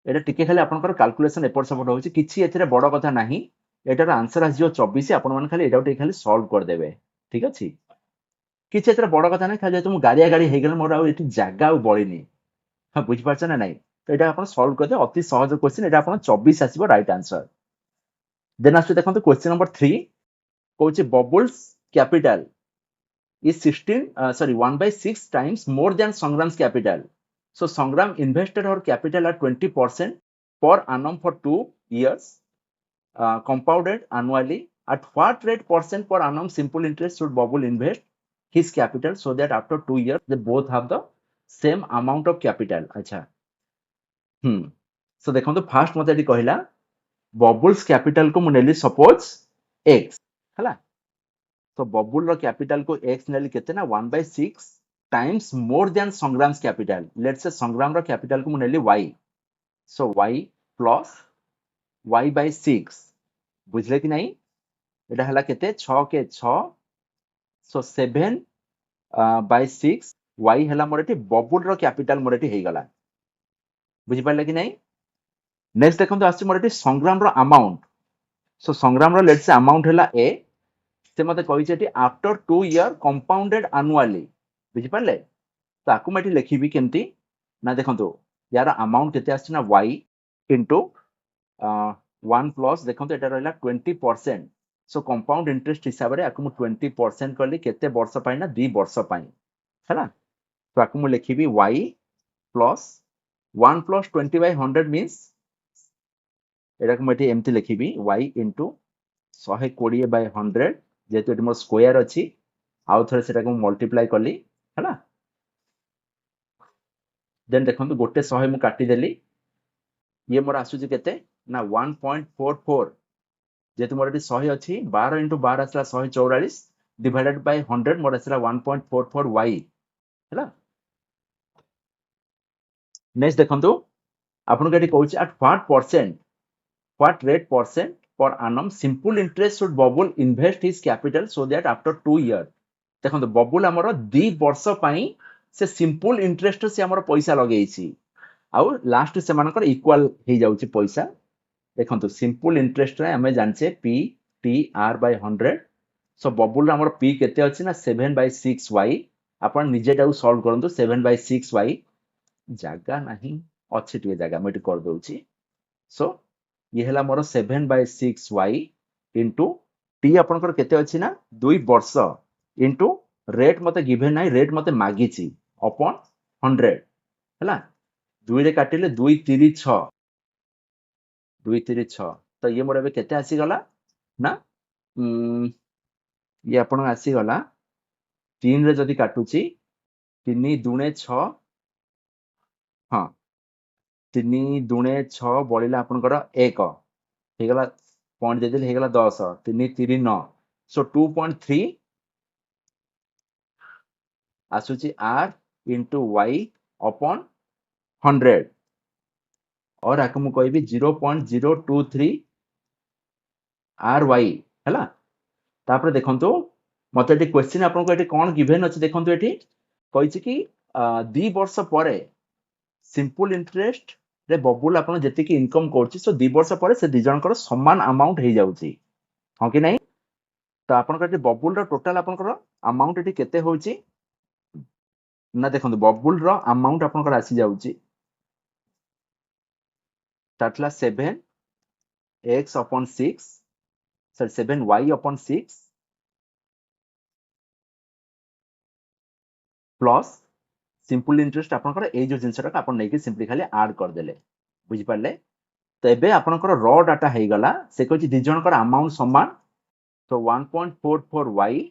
एटा टिके खाली आपनकर कैलकुलेशन एपट सपोर्ट होउची किछि एथिरे बड़ कथा नाही एटार आंसर आसी जो 24 आपण मन खाली एटा टिके खाली सॉल्व कर देबे ठीक अछि किछि एथिरे बड़ कथा नाही खाली तुम गाड़िया गाड़ी हे गेल मोर आ एठी जागा आ बळिनी हां बुझि पाछन ना नाही तो एटा आपण सॉल्व कर दे अति सहज क्वेश्चन एटा आपण 24 आसीबो राइट आंसर देन आसु देखंतु question number 3 Kochi bubbles capital is 1/6 times more than Sangram's capital. So Sangram invested her capital at 20% per annum for 2 years, compounded annually. At what rate percent per annum simple interest should Babul invest his capital so that after 2 years they both have the same amount of capital? अच्छा so देखो तो fast मते eighty कहिला बबुल्स capital को मुनेली suppose x हला तो बबुल रो capital को x नेली केते ना 1/6 टाइम्स मोर than Sangram's capital let's say Sangram रो कैपिटल को मुनेली y so y plus y/6 बुझले कि नहीं एटा हला केते 6 के 6 सो 7/6 y हला मोर एटी बबुल रो कैपिटल मोर एटी हे गला बुझि पाले कि नहीं नेक्स्ट देखो तो आसी मोर एटी संग्राम रो अमाउंट सो संग्राम रो लेट्स से अमाउंट हला a से मते कहि छेटी आफ्टर 2 ईयर कंपाउंडेड एनुअली बुझि पाले तो आकु मैं लिखी केमती ना देखो यार अमाउंट केते आछि ना y इंटू 1 प्लस देखो एटा रहला 20% सो कंपाउंड इंटरेस्ट हिसाब रे आकु 20% करली केते वर्ष पाई ना 2 वर्ष पाई हैला तो आकु मु लिखिबी y प्लस 1 प्लस 20/100 मींस एटा को मैं एमती लिखिबी y इंटू 120/100 जेतु एटी मोर स्क्वायर अछि आउ थरे सेटा को मल्टीप्लाई करली हैला देन देखो गोटे 100 मु काटी देली ये मोर आसुची केते ना 1.44 जेतु मोर एटी 100 अछि 12 * 12 आसला 144 डिवाइडेड बाय 100 मोर आसला 1.44 y हैला नेक्स्ट देखंतु आपन केटी कहूची एट व्हाट रेट परसेंट पर annum simple interest should Babul invest his capital so that after 2 years देखंतु बबुल हमर 2 वर्ष पई से सिंपल इंटरेस्ट से हमर पैसा लगेइछि आउ लास्ट से मानकर इक्वल हे जाउछि पैसा देखंतु सिंपल इंटरेस्ट रे हमें जानछे p t r by 100 सो बबुल हमर p केते अछि ना 7/6 y आपण निजे टाउ सॉल्व करंतु 7/6 y जागा नहीं अछि टिके जागा मैं कर दउछि सो ये हला मोर 7/6 y इंटू t आपनकर केते अछि ना 2 वर्ष इंटू रेट मते गिवन नाही रेट मते मागिछि अपॉन 100 हला 2 रे काटिले 2 3 6 2 3 6 तो ये मोर एबे केते आसी गला ना ये आपण आसी गला 3 रे जदी काटुची 3 दुणे 6 हां 3 दुणे 6 बळिला आपनकर 1 हे गला पॉइंट दे देले हे गला 10 3 3 9 सो 2.3 आसुची r into y upon 100 और आकु मु कहबी 0.023 ry हैला तापर देखंतु मते एटी क्वेश्चन आपनको एटी कोन गिवन अछि देखंतु एटी कहिछि कि 2 वर्ष परे सिंपल इंटरेस्ट रे बबुल आपण जति कि इनकम करछि सो 2 वर्ष परे से दी जनकर समान अमाउंट हे जाउछि हां कि नहीं तो आपन एटी बबुल रो टोटल आपनकर अमाउंट एटी केते होउछि ना देखंतु बबुल रो अमाउंट आपनकर आसी जाउछि ताटला 7x upon 6 sir 7y upon 6 plus simple interest आपनकर ए जो जिंसटा आपन नै कि सिंपली खाली ऐड कर देले बुझि पाले तो एबे आपनकर रॉ डाटा हे गला से कहछि दी जनकर अमाउंट समान तो 1.44y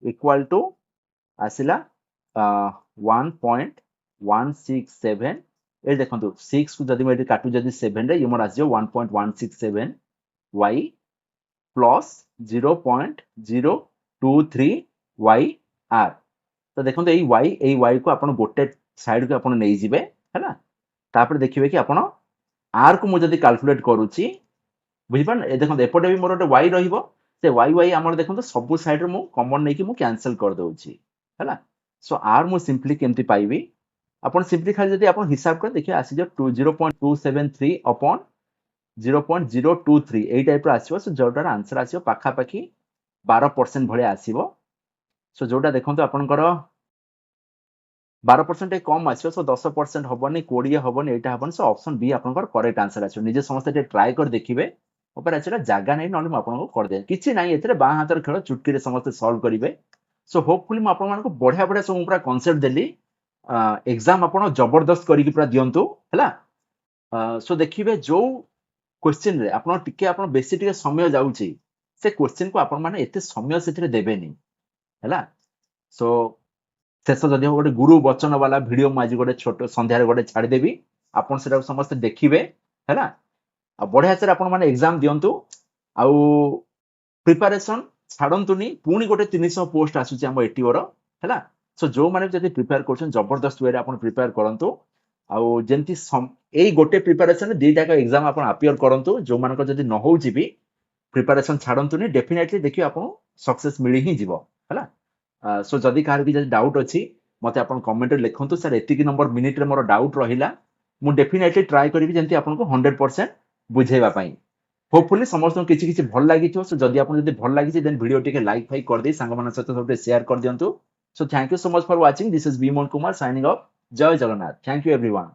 इक्वल टू आसिला 1.167 ए देखंतु 6 को जदी मैं काटू जदी 7 रे ये मोर आसियो 1.167 y प्लस 0.023 y r तो देखो ये y को आपण गोटे साइड को आपण नै जिवे हैला तापर देखिबे कि आपण r को मु जदी कैलकुलेट करूची बुझि पान ए देखो एपटे भी मोर y रहिबो से y हमर देखो सब साइड रे मु कॉमन नै कि मु कैंसिल कर दोउची हैला सो r मु सिंपली केमति पाइबी आपण सिंपली खाली जदी आपण हिसाब कर देखिए आसी जो 0.273 अपॉन 0.023 ए टाइप रो आसीबो सो जोटार आंसर आसीबो पाखा पाखी 12% भले आसीबो सो जोटा देखंतु आपनकर 12% कम आसीबो सो 10% हबनी 20 हबनी एटा हबनी सो ऑप्शन बी आपनकर करेक्ट आंसर आसीबो निजे समस्त ए ट्राई कर देखिबे ओपर आछला जागा नै नले म आपनको कर दे किछि नै एतरे बा हातर खेल चुटकी रे समस्त सॉल्व करिवे सो होपफुली म आपन मानको बढ़िया बढ़िया सब पूरा कांसेप्ट देली एग्जाम आपन जबरदस्त करी पूरा दियंतु हैला सो देखिबे जो क्वेश्चन रे आपन टिके आपन बेसी टिके समय जाउची से क्वेश्चन को आपन माने एते समय सेतरे देबेनी हैला सो शेष जदि गोटे गुरु वचन वाला वीडियो मु आज गोटे छोट संध्या रे गोटे छाड़ी देबी आपन सेटा समस्त देखिबे हैला आ बढ़िया से आपन माने एग्जाम दियंतु आ प्रिपरेशन छाडंतुनी पुनी गोटे 300 पोस्ट आसुची हम एटीओ रो हैला सो जो माने जदि प्रिपेयर करछन जबरदस्त वे रे आपन प्रिपेयर करंतु आ जेंति एई गोटे प्रिपरेशन रे दीटा का एग्जाम आपन अपियर करंतु जो मानक जदि न होउची भी प्रिपरेशन छाडंतुनी डेफिनेटली देखियो आपन सक्सेस मिली ही जीवो हैला सो जदि कार भी जदि डाउट अछि मते आपन कमेंट रे लिखंतु सर एति की नंबर मिनिट रे मोर डाउट रहिला मु डेफिनेटली ट्राई करबी जेंति आपन को 100% बुझेबा पई होपफुली समस्त किछि किछि भल लागि थियो सो जदि आपन जदि भल लागि देन वीडियो टिके लाइक फाइक कर दे संग मन सहित सबटे शेयर कर दियंतु so thank you so much for watching this is Biman Kumar signing off जय जगन्नाथ थैंक यू एवरीवन